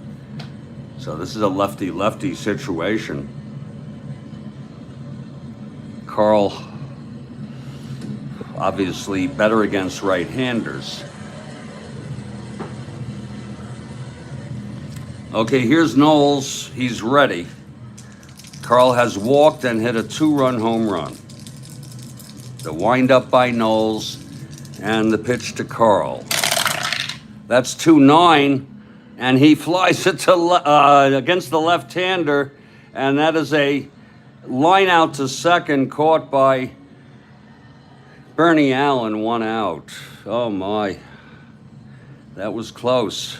So this is a lefty-lefty situation. Karl, obviously better against right-handers. Okay, here's Knowles. He's ready. Karl has walked and hit a 2-run home run. The windup by Knowles and the pitch to Karl. That's 2-9. And he flies it to against the left-hander, and that is a line out to second caught by Bernie Allen, 1 out. Oh my, that was close.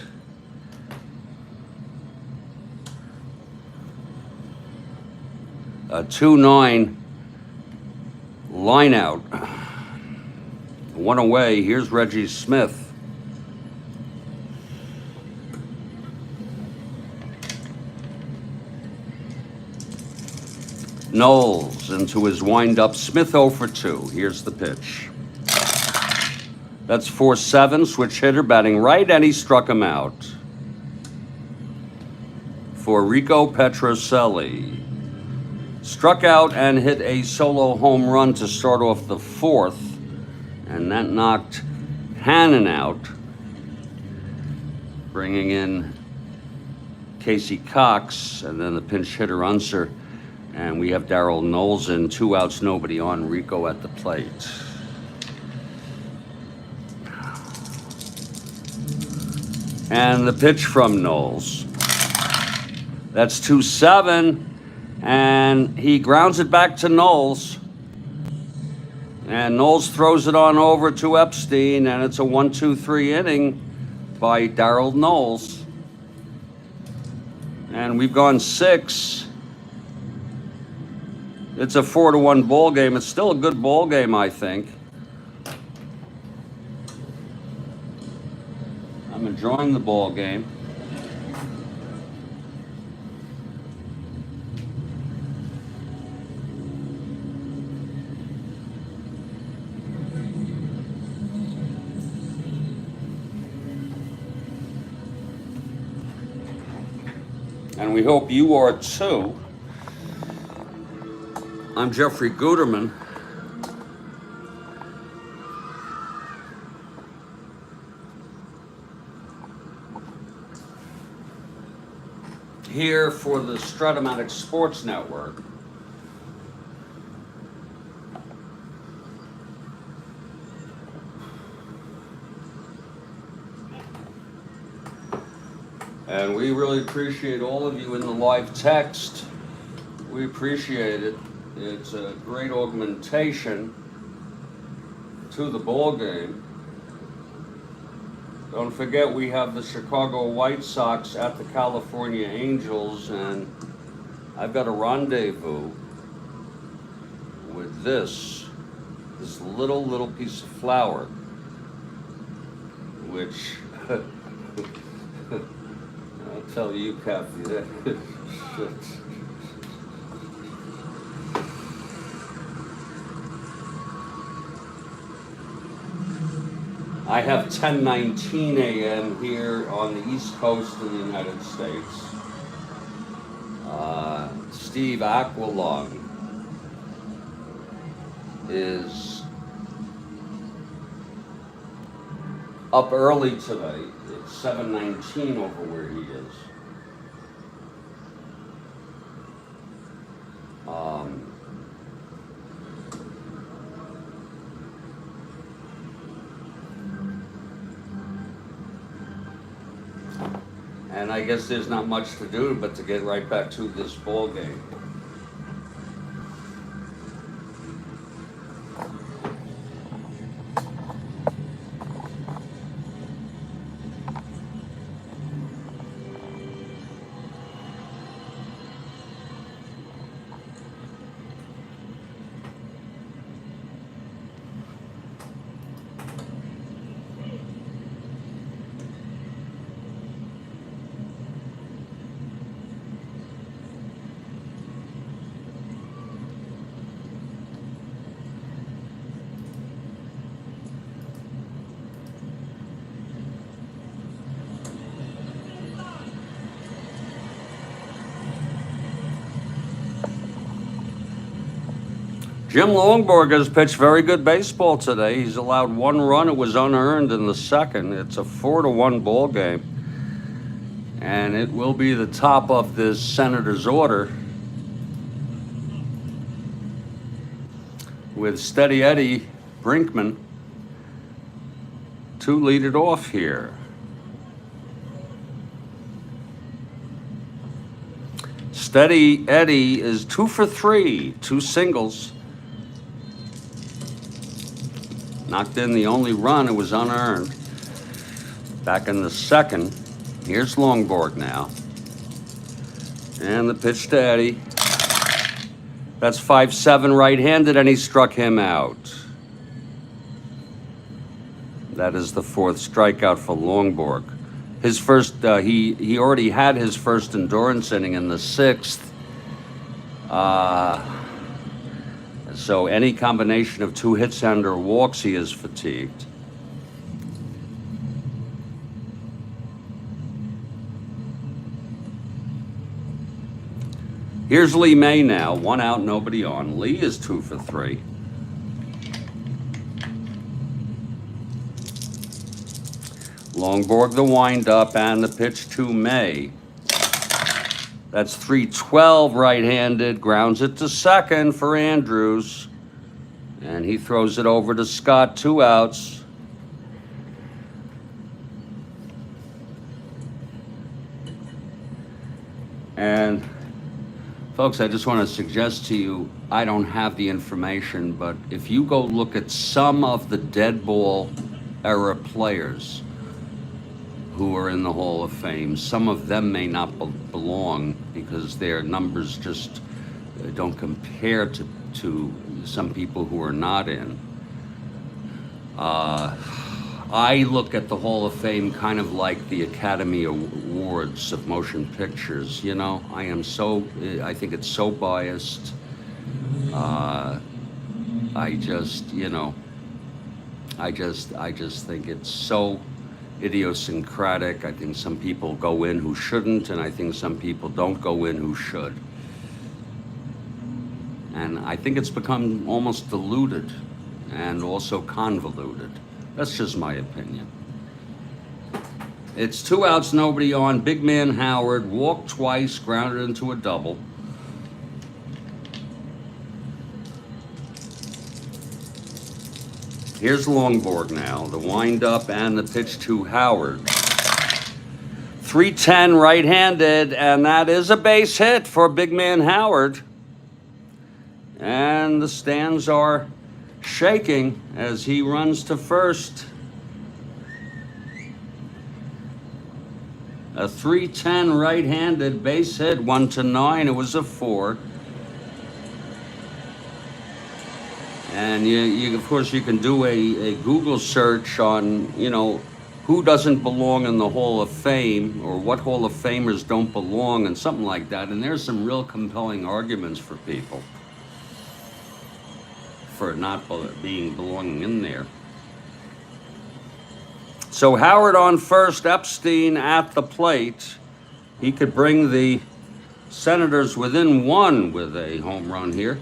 A 2-9 line out. 1 away. Here's Reggie Smith. Knowles into his windup. Smith 0 for 2. Here's the pitch. That's 4-7, switch hitter batting right, and he struck him out. For Rico Petrocelli. Struck out and hit a solo home run to start off the fourth, and that knocked Hannon out, bringing in Casey Cox, and then the pinch hitter Unser, and we have Darryl Knowles in, 2 outs, nobody on, Rico at the plate. And the pitch from Knowles. That's 2-7, and he grounds it back to Knowles. And Knowles throws it on over to Epstein, and it's a 1-2-3 inning by Darryl Knowles. And we've gone 6. It's a 4-1 ball game. It's still a good ball game, I think. I'm enjoying the ball game. And we hope you are too. I'm Jeffrey Guterman. Here for the Strat-O-Matic Sports Network. And we really appreciate all of you in the live text. We appreciate it. It's a great augmentation to the ball game. Don't forget, we have the Chicago White Sox at the California Angels, and I've got a rendezvous with this little piece of flour, which I'll tell you, Kathy, that I have 10:19 a.m. here on the East Coast of the United States. Steve Aquilong is up early today. It's 7:19 over where he is. And I guess there's not much to do but to get right back to this ball game. Jim Longborg has pitched very good baseball today. He's allowed 1 run. It was unearned in the second. It's a 4-1 ball game. And it will be the top of this Senator's order with Steady Eddie Brinkman to lead it off here. Steady Eddie is 2 for 3, 2 singles. Knocked in the only run, it was unearned. Back in the second, here's Longborg now. And the pitch to Eddie. That's 5-7 right-handed, and he struck him out. That is the 4th strikeout for Longborg. His first, he already had his first endurance inning in the 6th. So any combination of 2 hits and or walks, he is fatigued. Here's Lee May now. 1 out, nobody on. Lee is 2 for 3. Longborg the windup and the pitch to May. That's 3-12 right-handed. Grounds it to second for Andrews. And he throws it over to Scott. 2 outs. And folks, I just want to suggest to you, I don't have the information, but if you go look at some of the dead ball era players who are in the Hall of Fame, some of them may not belong because their numbers just don't compare to some people who are not in. I look at the Hall of Fame kind of like the Academy Awards of motion pictures, you know? I think it's so biased. I just think it's so idiosyncratic. I think some people go in who shouldn't, and I think some people don't go in who should. And I think it's become almost diluted and also convoluted. That's just my opinion. It's 2 outs, nobody on. Big man Howard walked twice, grounded into a double. Here's Longborg now, the windup and the pitch to Howard. 3-10 right-handed, and that is a base hit for big man Howard. And the stands are shaking as he runs to first. A 3-10 right-handed base hit, 1-9. It was a 4. And you of course, you can do a Google search on, who doesn't belong in the Hall of Fame or what Hall of Famers don't belong and something like that. And there's some real compelling arguments for people for not belonging in there. So Howard on first, Epstein at the plate. He could bring the Senators within 1 with a home run here.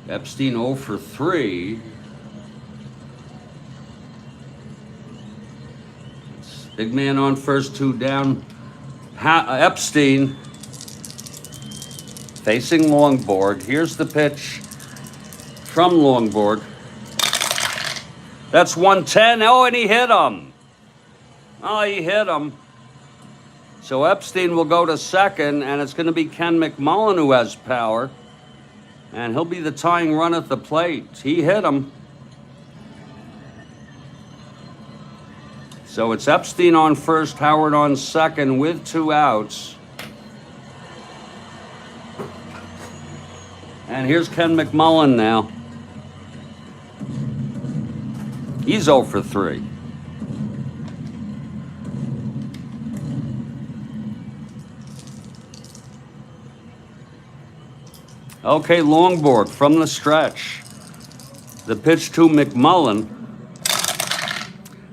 Epstein 0 for 3. Big man on first, 2 down. Epstein facing Longborg. Here's the pitch from Longborg. That's 110. Oh, and he hit him. He hit him. So Epstein will go to second, and it's going to be Ken McMullen who has power. And he'll be the tying run at the plate. He hit him. So it's Epstein on first, Howard on second with 2 outs. And here's Ken McMullen now. He's 0 for 3. Okay, Longborg from the stretch. The pitch to McMullen.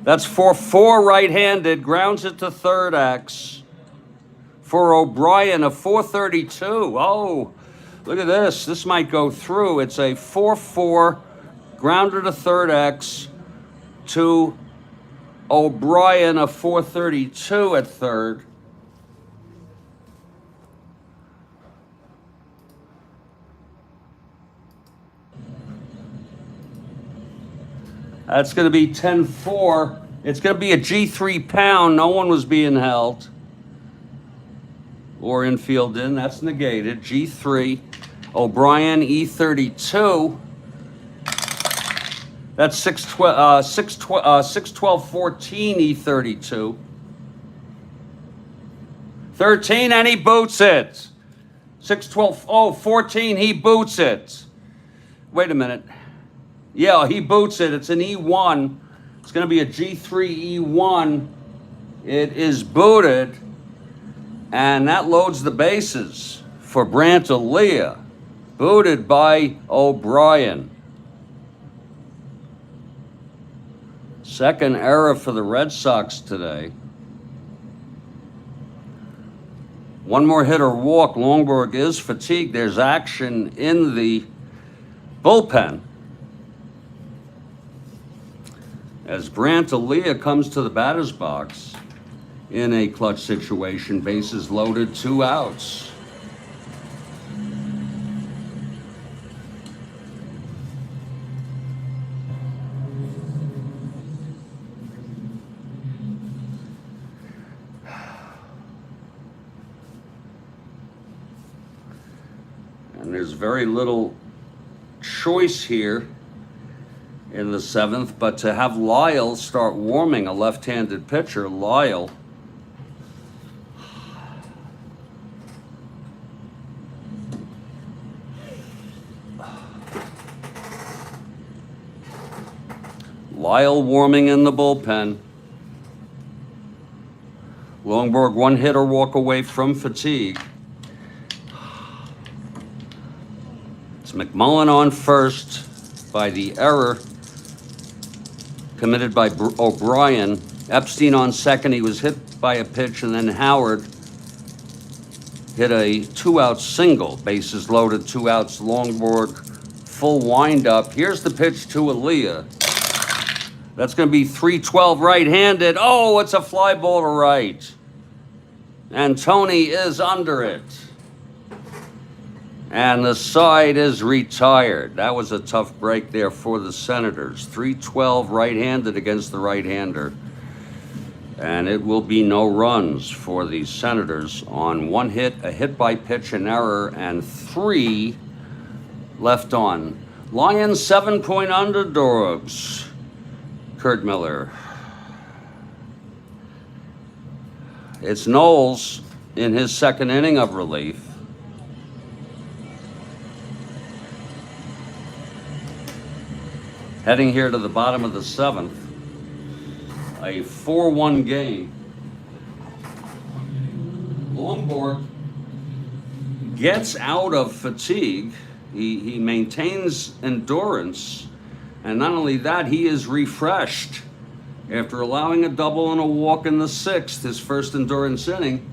That's 4-4 right-handed. Grounds it to third X. For O'Brien, a 432. Oh, look at this. This might go through. It's a 4-4 grounder to third X to O'Brien, a 432 at third. That's going to be 10-4. It's going to be a G3 pound. No one was being held or infield in. That's negated. G3. O'Brien, E32. That's 6-12-14, E32. 13, and he boots it. 6-12-14, he boots it. Wait a minute. Yeah, he boots it. It's an E1. It's going to be a G3 E1. It is booted, and that loads the bases for Brantalia. Booted by O'Brien. Second error for the Red Sox today. One more hit or walk. Longborg is fatigued. There's action in the bullpen as Brantalia comes to the batter's box in a clutch situation. Bases loaded, 2 outs. And there's very little choice here in the 7th, but to have Lyle start warming, a left-handed pitcher, Lyle warming in the bullpen. Longborg 1 hit or walk away from fatigue. It's McMullen on first by the error committed by O'Brien. Epstein on second. He was hit by a pitch, and then Howard hit a 2-out single. Bases loaded, 2 outs. Longborg, full windup. Here's the pitch to Aaliyah. That's going to be 3-12 right-handed. Oh, it's a fly ball to right. And Tony is under it. And the side is retired. That was a tough break there for the Senators. 3-12 right-handed against the right-hander. And it will be no runs for the Senators on 1 hit, a hit by pitch, an error, and 3 left on. Lions 7-point underdogs. Kurt Miller. It's Knowles in his second inning of relief. Heading here to the bottom of the 7th. A 4-1 game. Longborg gets out of fatigue. He maintains endurance. And not only that, he is refreshed. After allowing a double and a walk in the 6th, his first endurance inning,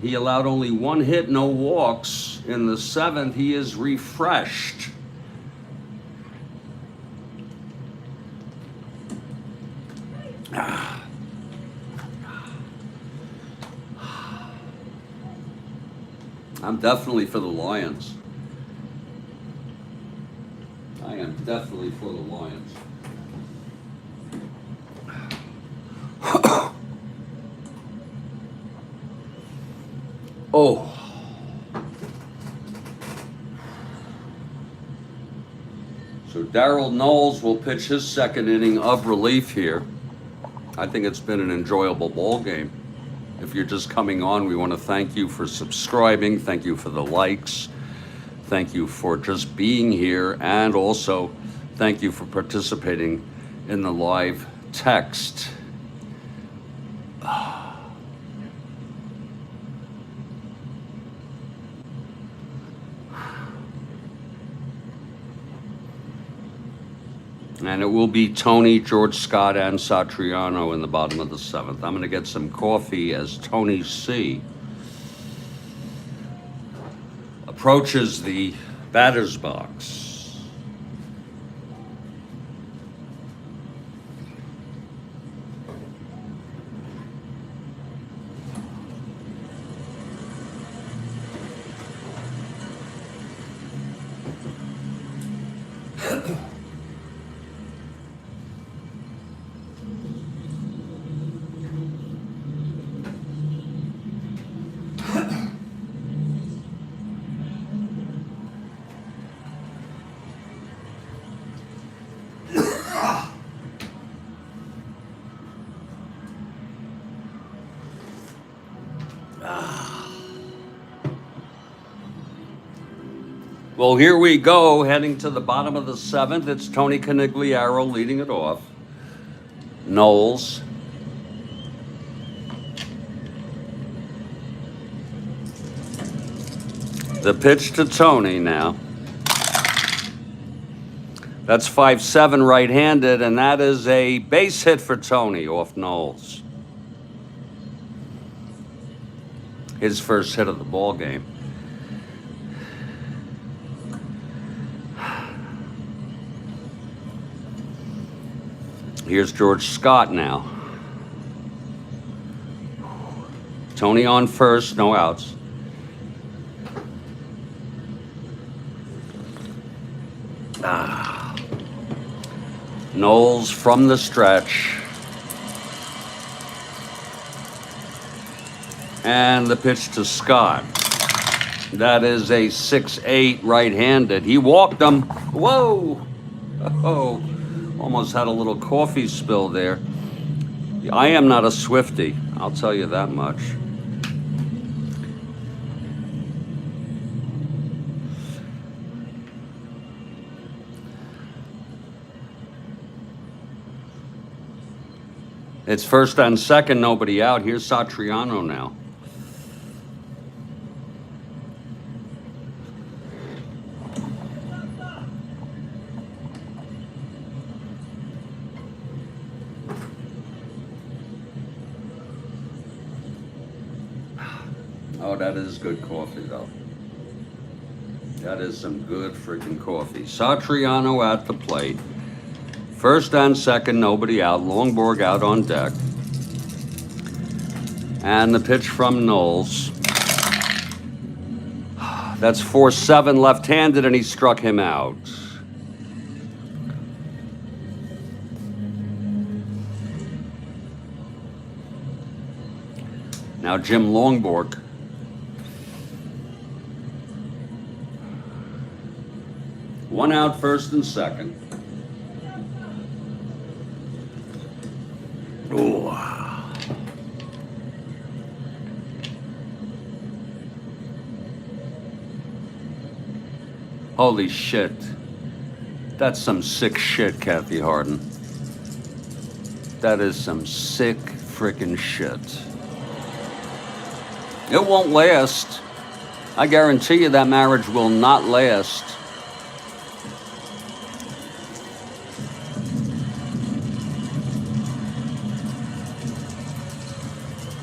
he allowed only 1 hit, no walks. In the 7th, he is refreshed. I'm definitely for the Lions. I am definitely for the Lions. Oh. So Darryl Knowles will pitch his second inning of relief here. I think it's been an enjoyable ball game. If you're just coming on, we want to thank you for subscribing. Thank you for the likes. Thank you for just being here. And also, thank you for participating in the live text. And it will be Tony, George Scott, and Satriano in the bottom of the 7th. I'm going to get some coffee as Tony C. approaches the batter's box. Well, here we go, heading to the bottom of the 7th. It's Tony Conigliaro leading it off. Knowles. The pitch to Tony now. That's 5-7 right-handed, and that is a base hit for Tony off Knowles. His first hit of the ball game. Here's George Scott now. Tony on first, no outs. Knowles from the stretch. And the pitch to Scott. That is a 6-8 right-handed. He walked him. Whoa! Oh, almost had a little coffee spill there. I am not a Swiftie, I'll tell you that much. It's first and second, nobody out. Here's Satriano now. Oh, that is good coffee, though. That is some good freaking coffee. Satriano at the plate. First and second, nobody out. Longborg out on deck. And the pitch from Knowles. That's 4-7 left-handed, and he struck him out. Now Jim Longborg. One out, first and second. Ooh. Holy shit. That's some sick shit, Kathy Harden. That is some sick frickin' shit. It won't last. I guarantee you that marriage will not last.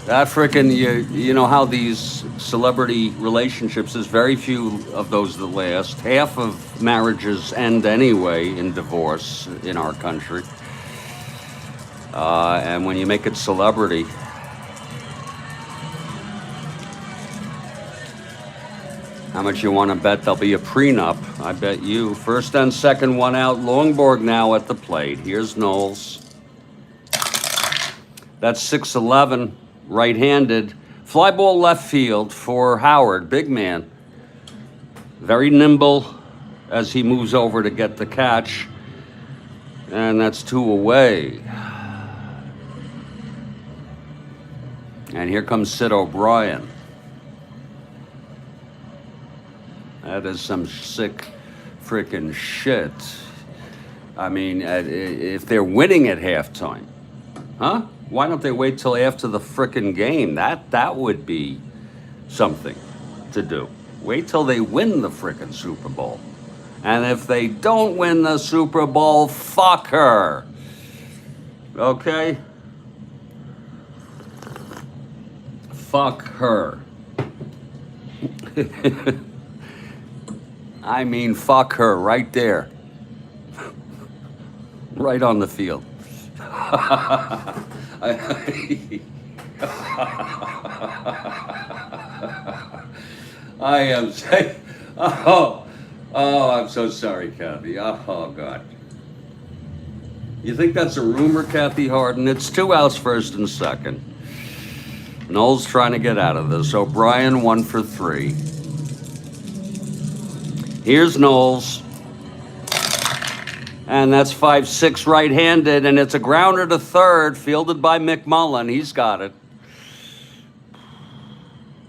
That frickin', you know how these celebrity relationships, there's very few of those that last. Half of marriages end anyway in divorce in our country. And when you make it celebrity, how much you want to bet there'll be a prenup? I bet you. First and second, one out. Longborg now at the plate. Here's Knowles. That's 6-11. Right-handed. Fly ball left field for Howard. Big man. Very nimble as he moves over to get the catch. And that's 2 away. And here comes Sid O'Brien. That is some sick frickin' shit. I mean, if they're winning at halftime, huh? Why don't they wait till after the frickin' game? That would be something to do. Wait till they win the frickin' Super Bowl. And if they don't win the Super Bowl, fuck her. Okay? Fuck her. I mean, fuck her right there. Right on the field. I am saying, oh, I'm so sorry, Kathy. Oh, God. You think that's a rumor, Kathy Harden? It's 2 outs, first and second. Knowles trying to get out of this. O'Brien 1 for 3. Here's Knowles. And that's 5-6 right-handed, and it's a grounder to third, fielded by McMullen. He's got it.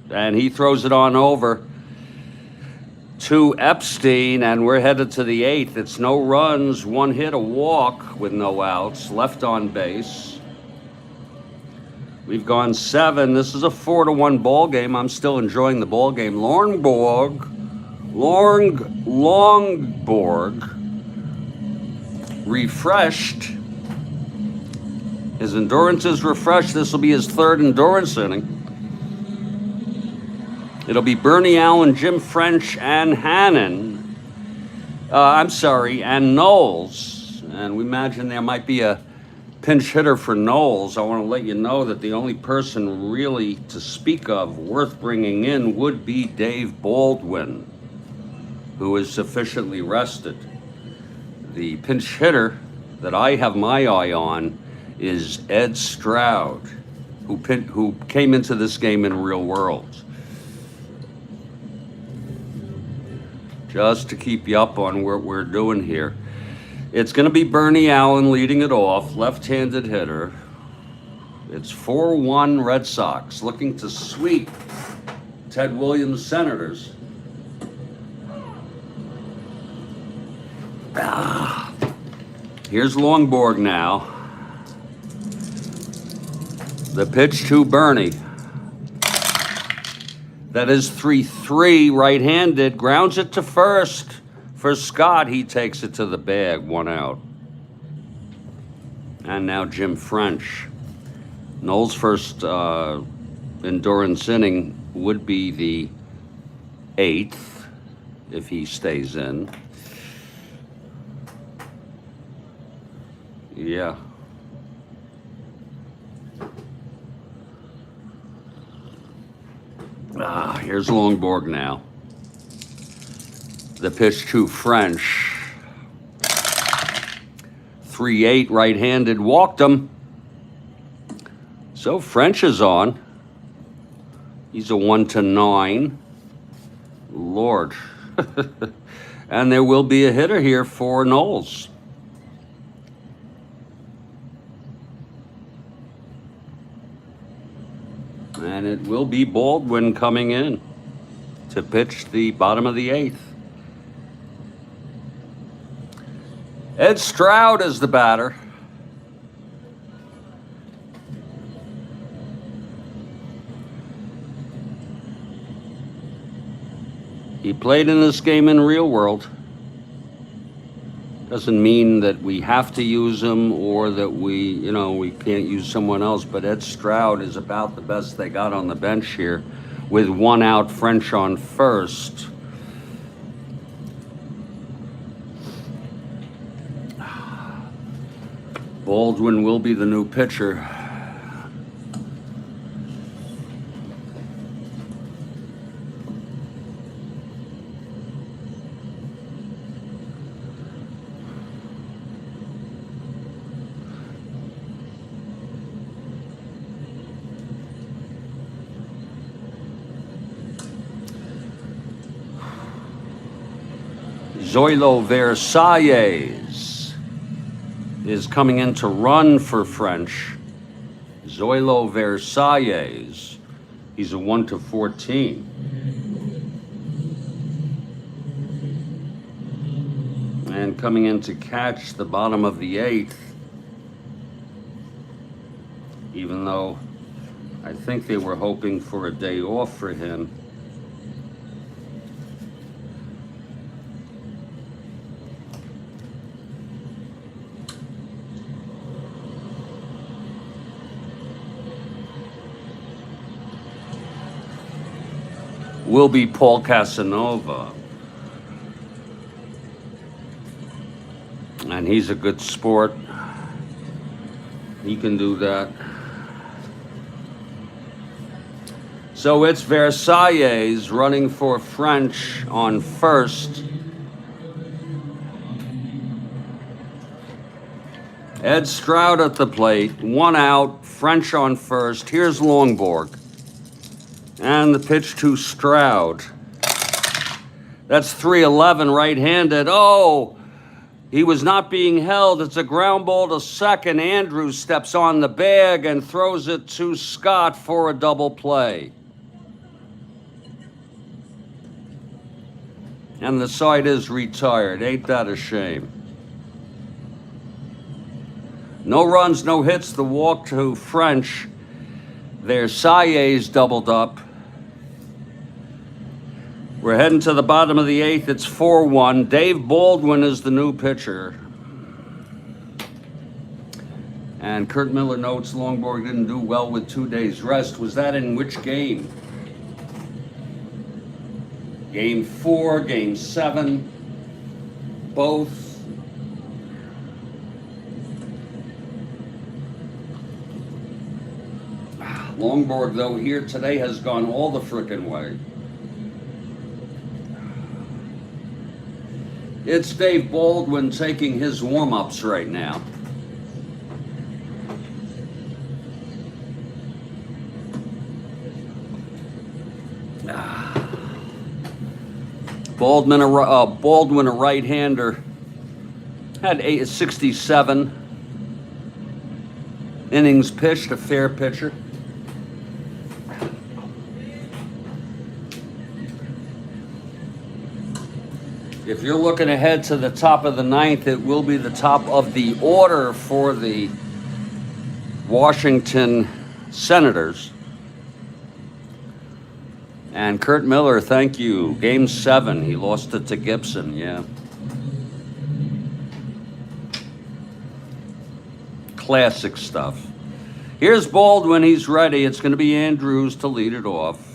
And he throws it on over to Epstein, and we're headed to the 8th. It's no runs, 1 hit, a walk with no outs, left on base. We've gone 7. This is a 4-1 ball game. I'm still enjoying the ball game. Longborg refreshed. His endurance is refreshed. This will be his third endurance inning. It'll be Bernie Allen, Jim French, and Hannon. And Knowles. And we imagine there might be a pinch hitter for Knowles. I want to let you know that the only person really to speak of worth bringing in would be Dave Baldwin, who is sufficiently rested. The pinch hitter that I have my eye on is Ed Stroud, who came into this game in real world. Just to keep you up on what we're doing here. It's going to be Bernie Allen leading it off, left-handed hitter. It's 4-1 Red Sox, looking to sweep Ted Williams' Senators. Here's Longborg now. The pitch to Bernie. That is 3-3, right-handed, grounds it to first. For Scott, he takes it to the bag, 1 out. And now Jim French. Knowles' first endurance inning would be the 8th, if he stays in. Yeah. Here's Longborg now. The pitch to French. 3-8, right-handed, walked him. So French is on. He's a 1-9. Lord. And there will be a hitter here for Knowles. And it will be Baldwin coming in to pitch the bottom of the 8th. Ed Stroud is the batter. He played in this game in real world. Doesn't mean that we have to use him or that we can't use someone else, but Ed Stroud is about the best they got on the bench here with 1 out, French on first. Baldwin will be the new pitcher. Zoilo Versailles is coming in to run for French. Zoilo Versailles. He's a 1-14. And coming in to catch the bottom of the 8th, even though I think they were hoping for a day off for him. Will be Paul Casanova. And he's a good sport. He can do that. So it's Versailles running for French on first. Ed Stroud at the plate, 1 out, French on first. Here's Longborg. And the pitch to Stroud. That's 3-11, right-handed. Oh, he was not being held. It's a ground ball to second. Andrews steps on the bag and throws it to Scott for a double play. And the side is retired. Ain't that a shame? No runs, no hits. The walk to French. Versailles doubled up. We're heading to the bottom of the 8th. It's 4-1. Dave Baldwin is the new pitcher. And Kurt Miller notes Longborg didn't do well with 2 days rest. Was that in which game? Game 4, game 7, both. Longborg, though, here today has gone all the frickin' way. It's Dave Baldwin taking his warm-ups right now. Baldwin, a right-hander, had 67 innings pitched, a fair pitcher. If you're looking ahead to the top of the 9th, it will be the top of the order for the Washington Senators. And Kurt Miller, thank you. Game 7, he lost it to Gibson, yeah. Classic stuff. Here's Baldwin, he's ready. It's going to be Andrews to lead it off.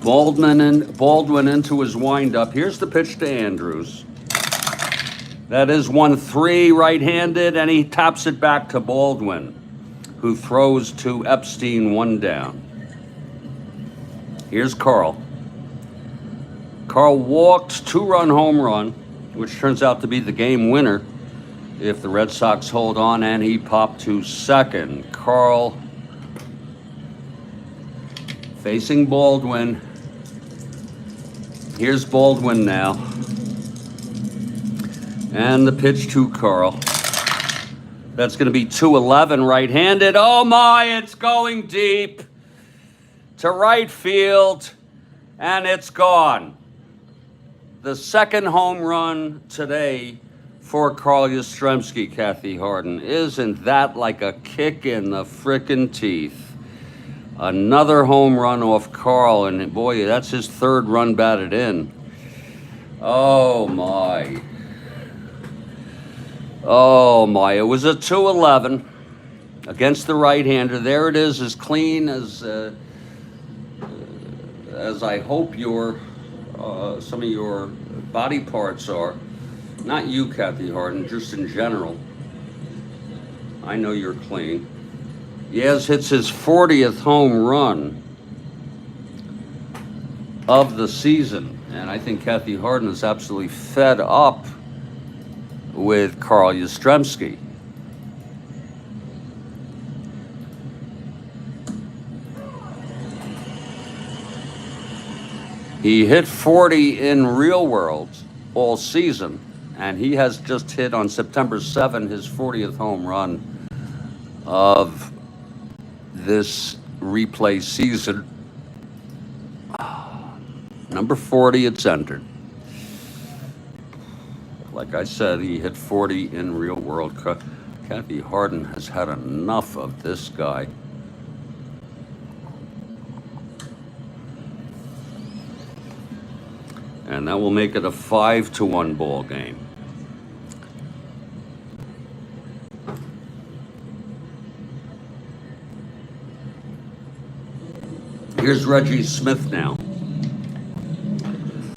Baldwin into his windup. Here's the pitch to Andrews. That is 1-3 right-handed, and he taps it back to Baldwin, who throws to Epstein, 1 down. Here's Karl. Karl walked, 2-run home run, which turns out to be the game winner if the Red Sox hold on, and he popped to second. Karl facing Baldwin. Here's Baldwin now. And the pitch to Karl. That's going to be 2-11 right-handed. Oh my, it's going deep to right field, and it's gone. The second home run today for Karl Yastrzemski, Kathy Harden. Isn't that like a kick in the frickin' teeth? Another home run off Karl, and boy, that's his 3rd run batted in. Oh my. Oh my, it was a 2-11 against the right-hander. There it is, as clean as I hope your some of your body parts are. Not you, Kathy Harden, just in general. I know you're clean. Yaz hits his 40th home run of the season, and I think Kathy Harden is absolutely fed up with Karl Yastrzemski. He hit 40 in real world all season, and he has just hit on September 7 his 40th home run of this replay season. Number 40, it's entered. Like I said, he hit 40 in real world. Kathy Harden has had enough of this guy. And that will make it a 5-1 ball game. Here's Reggie Smith now.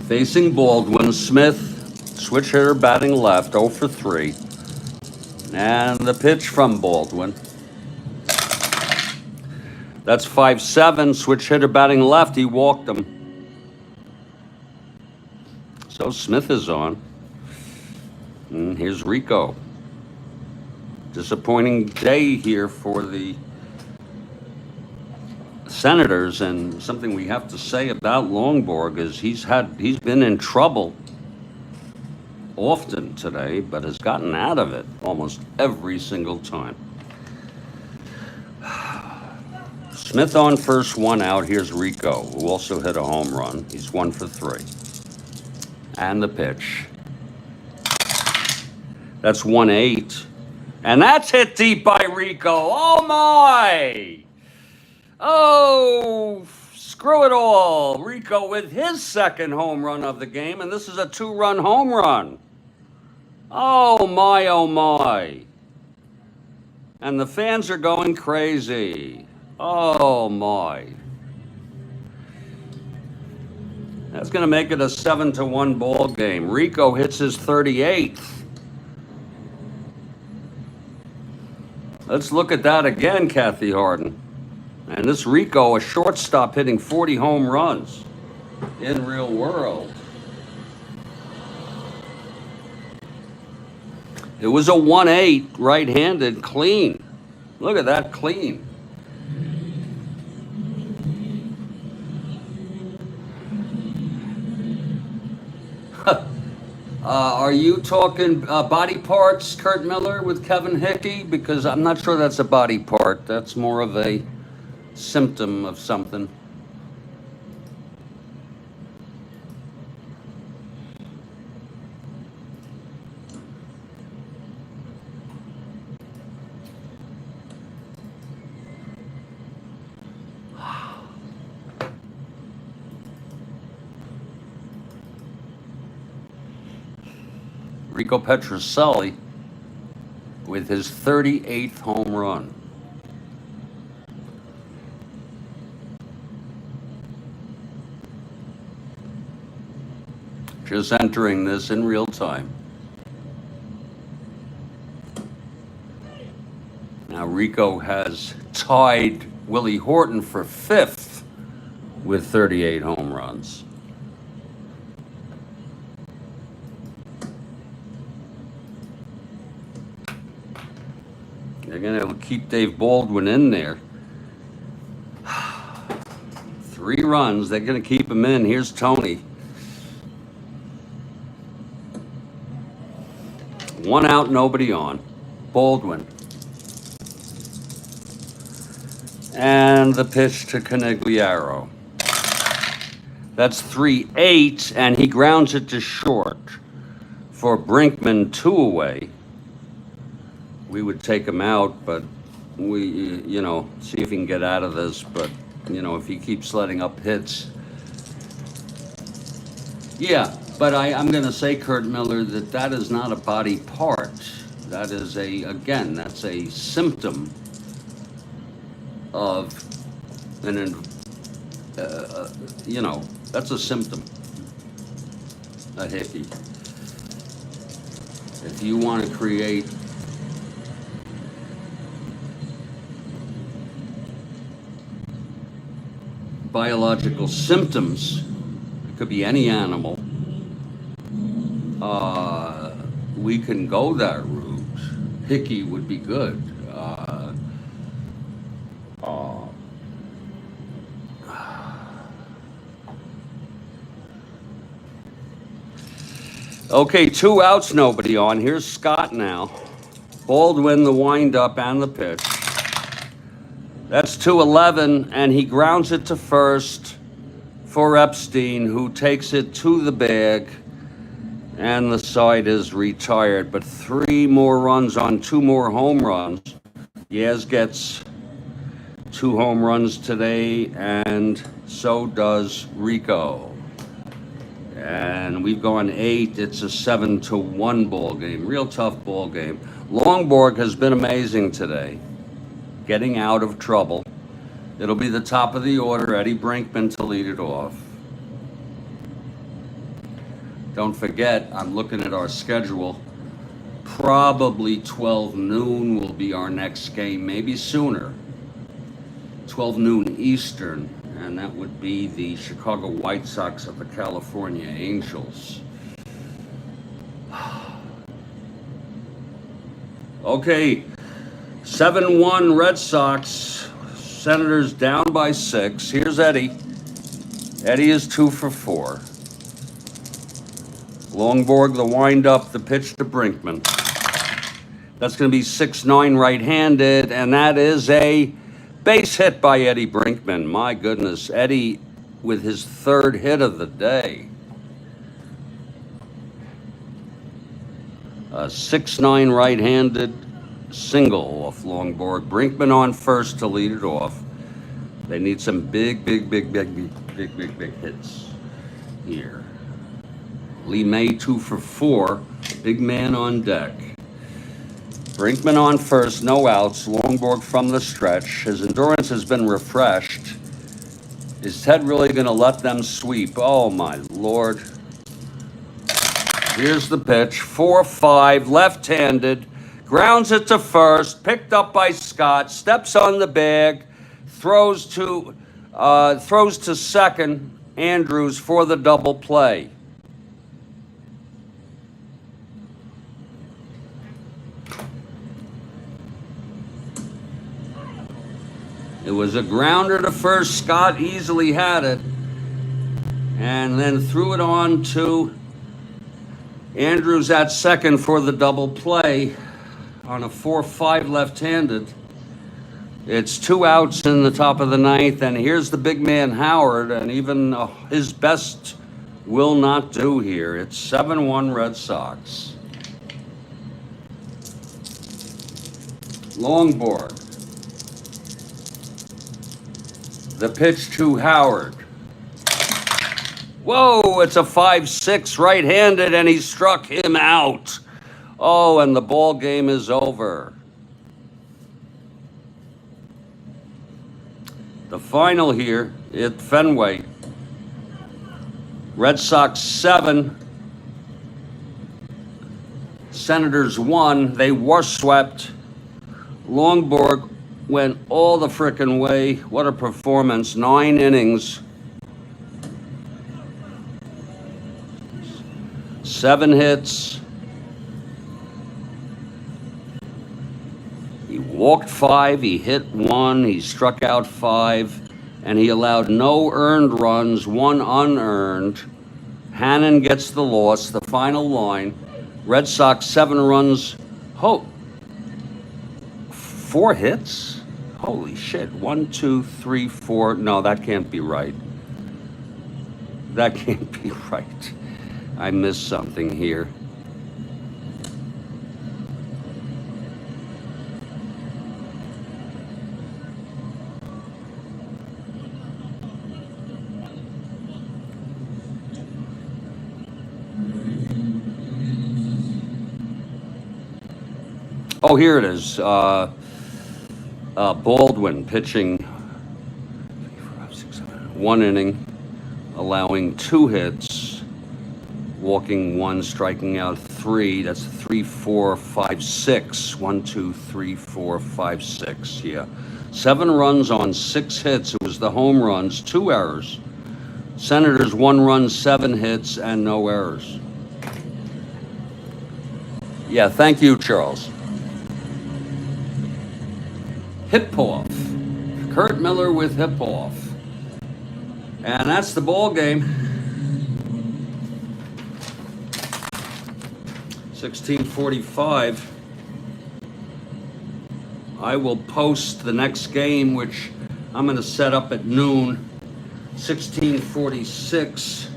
Facing Baldwin, Smith, switch hitter batting left, 0 for 3. And the pitch from Baldwin. That's 5-7, switch hitter batting left, he walked him. So Smith is on. And here's Rico. Disappointing day here for the Senators, and something we have to say about Longborg is he's been in trouble often today, but has gotten out of it almost every single time. Smith on first, 1 out. Here's Rico, who also hit a home run. He's 1 for 3. And the pitch. That's 1-8. And that's hit deep by Rico. Oh my! Oh, screw it all. Rico with his second home run of the game, and this is a 2-run home run. Oh my, oh my. And the fans are going crazy. Oh my. That's going to make it a 7-1 ball game. Rico hits his 38th. Let's look at that again, Kathy Harden. And this Rico, a shortstop hitting 40 home runs in real world. It was a 1-8 right-handed clean. Look at that clean. Are you talking body parts, Kurt Miller, with Kevin Hickey? Because I'm not sure that's a body part. That's more of a symptom of something. Rico Petrocelli with his 38th home run. Just entering this in real time. Now Rico has tied Willie Horton for 5th with 38 home runs. They're going to keep Dave Baldwin in there. 3 runs. They're going to keep him in. Here's Tony. 1 out, nobody on. Baldwin. And the pitch to Canigliaro. That's 3-8, and he grounds it to short. For Brinkman, 2 away. We would take him out, but we, see if he can get out of this. But, if he keeps letting up hits. Yeah, but I'm going to say, Kurt Miller, that is not a body part. That is that's a symptom of that's a symptom. A hickey. If you want to create biological symptoms, it could be any animal, we can go that route. Hickey would be good. Okay, 2 outs, nobody on. Here's Scott now. Baldwin, the windup and the pitch. That's 2-11, and he grounds it to first for Epstein, who takes it to the bag, and the side is retired. But 3 more runs on 2 more home runs. Yaz gets 2 home runs today, and so does Rico. And we've gone 8. It's a 7-1 ball game. Real tough ball game. Longborg has been amazing today, getting out of trouble. It'll be the top of the order, Eddie Brinkman to lead it off. Don't forget, I'm looking at our schedule. Probably 12 noon will be our next game, maybe sooner. 12 noon Eastern, and that would be the Chicago White Sox of the California Angels. Okay, 7-1 Red Sox. Senators down by 6. Here's Eddie. Eddie is 2 for 4. Longborg, the windup, the pitch to Brinkman. That's going to be 6-9 right-handed, and that is a base hit by Eddie Brinkman. My goodness, Eddie with his 3rd hit of the day. A 6-9 right-handed single off Longborg. Brinkman on first to lead it off. They need some big hits here. Lee May 2 for 4. Big man on deck. Brinkman on first, no outs. Longborg from the stretch. His endurance has been refreshed. Is Ted really going to let them sweep? Oh, my Lord. Here's the pitch. 4-5, left-handed. Grounds it to first. Picked up by Scott. Steps on the bag. Throws to second. Andrews for the double play. It was a grounder to first. Scott easily had it. And then threw it on to Andrews at second for the double play on a 4-5 left-handed. It's 2 outs in the top of the ninth, and here's the big man Howard, and even his best will not do here. It's 7-1 Red Sox. Longborg. The pitch to Howard. Whoa, it's a 5-6 right-handed, and he struck him out. Oh, and the ball game is over. The final here at Fenway. Red Sox 7. Senators 1. They were swept. Longborg went all the frickin' way. What a performance. 9 innings. 7 hits. He walked 5, he hit 1, he struck out 5, and he allowed no earned runs, 1 unearned. Hannon gets the loss, the final line. Red Sox 7 runs. 4 hits? Holy shit. 1, 2, 3, 4. No, that can't be right. That can't be right. I missed something here. Oh, here it is. Baldwin pitching 1 inning, allowing 2 hits, walking 1, striking out 3. That's 3, 4, 5, 6. 1, 2, 3, 4, 5, 6. Yeah. 7 runs on 6 hits. It was the home runs, 2 errors. Senators 1 run, 7 hits, and no errors. Yeah, thank you, Charles. Hip-off. Kurt Miller with hip-off. And that's the ball game. 16:45. I will post the next game, which I'm going to set up at noon. 16:46.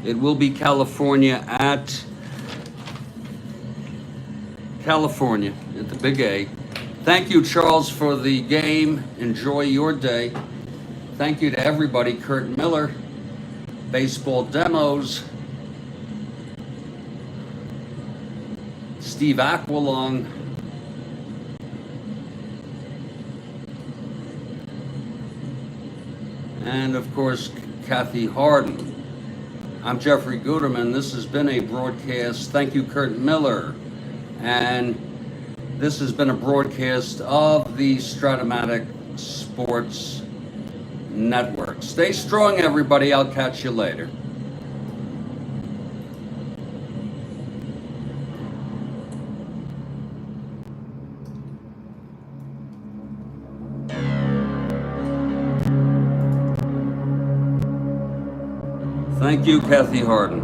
It will be California at the Big A. Thank you, Charles, for the game. Enjoy your day. Thank you to everybody. Kurt Miller, Baseball Demos, Steve Aquilong, and of course, Kathy Harden. I'm Jeffrey Guterman. This has been a broadcast. Thank you, Kurt Miller. And this has been a broadcast of the Strat-O-Matic Sports Network. Stay strong, everybody. I'll catch you later. Thank you, Kathy Harden.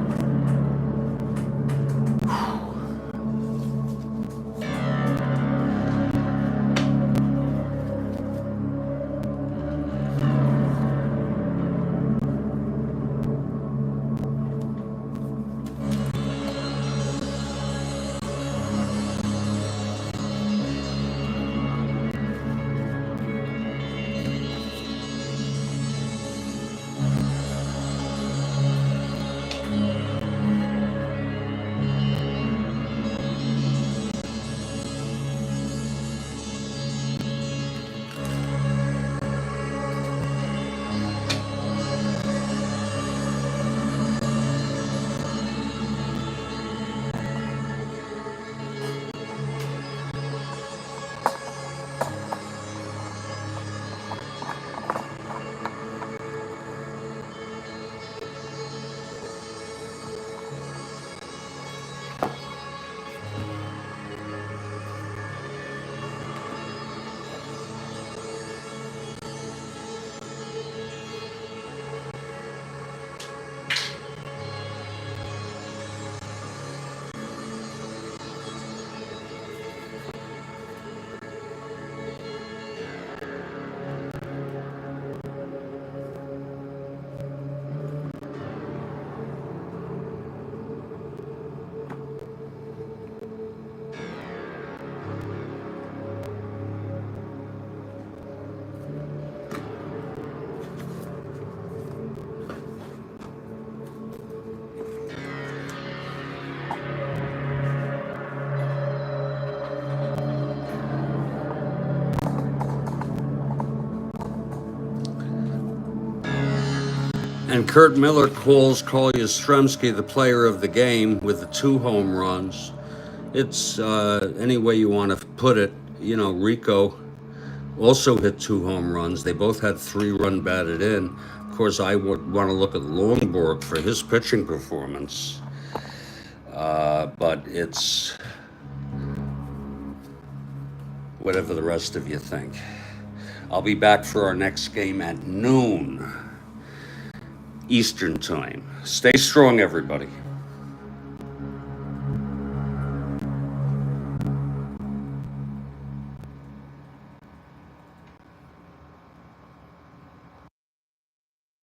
And Kurt Miller calls Karl Yastrzemski the player of the game with the 2 home runs. It's any way you want to put it. You know, Rico also hit 2 home runs. They both had 3-run batted in. Of course, I would want to look at Longborg for his pitching performance. But it's whatever the rest of you think. I'll be back for our next game at noon Eastern time. Stay strong, everybody.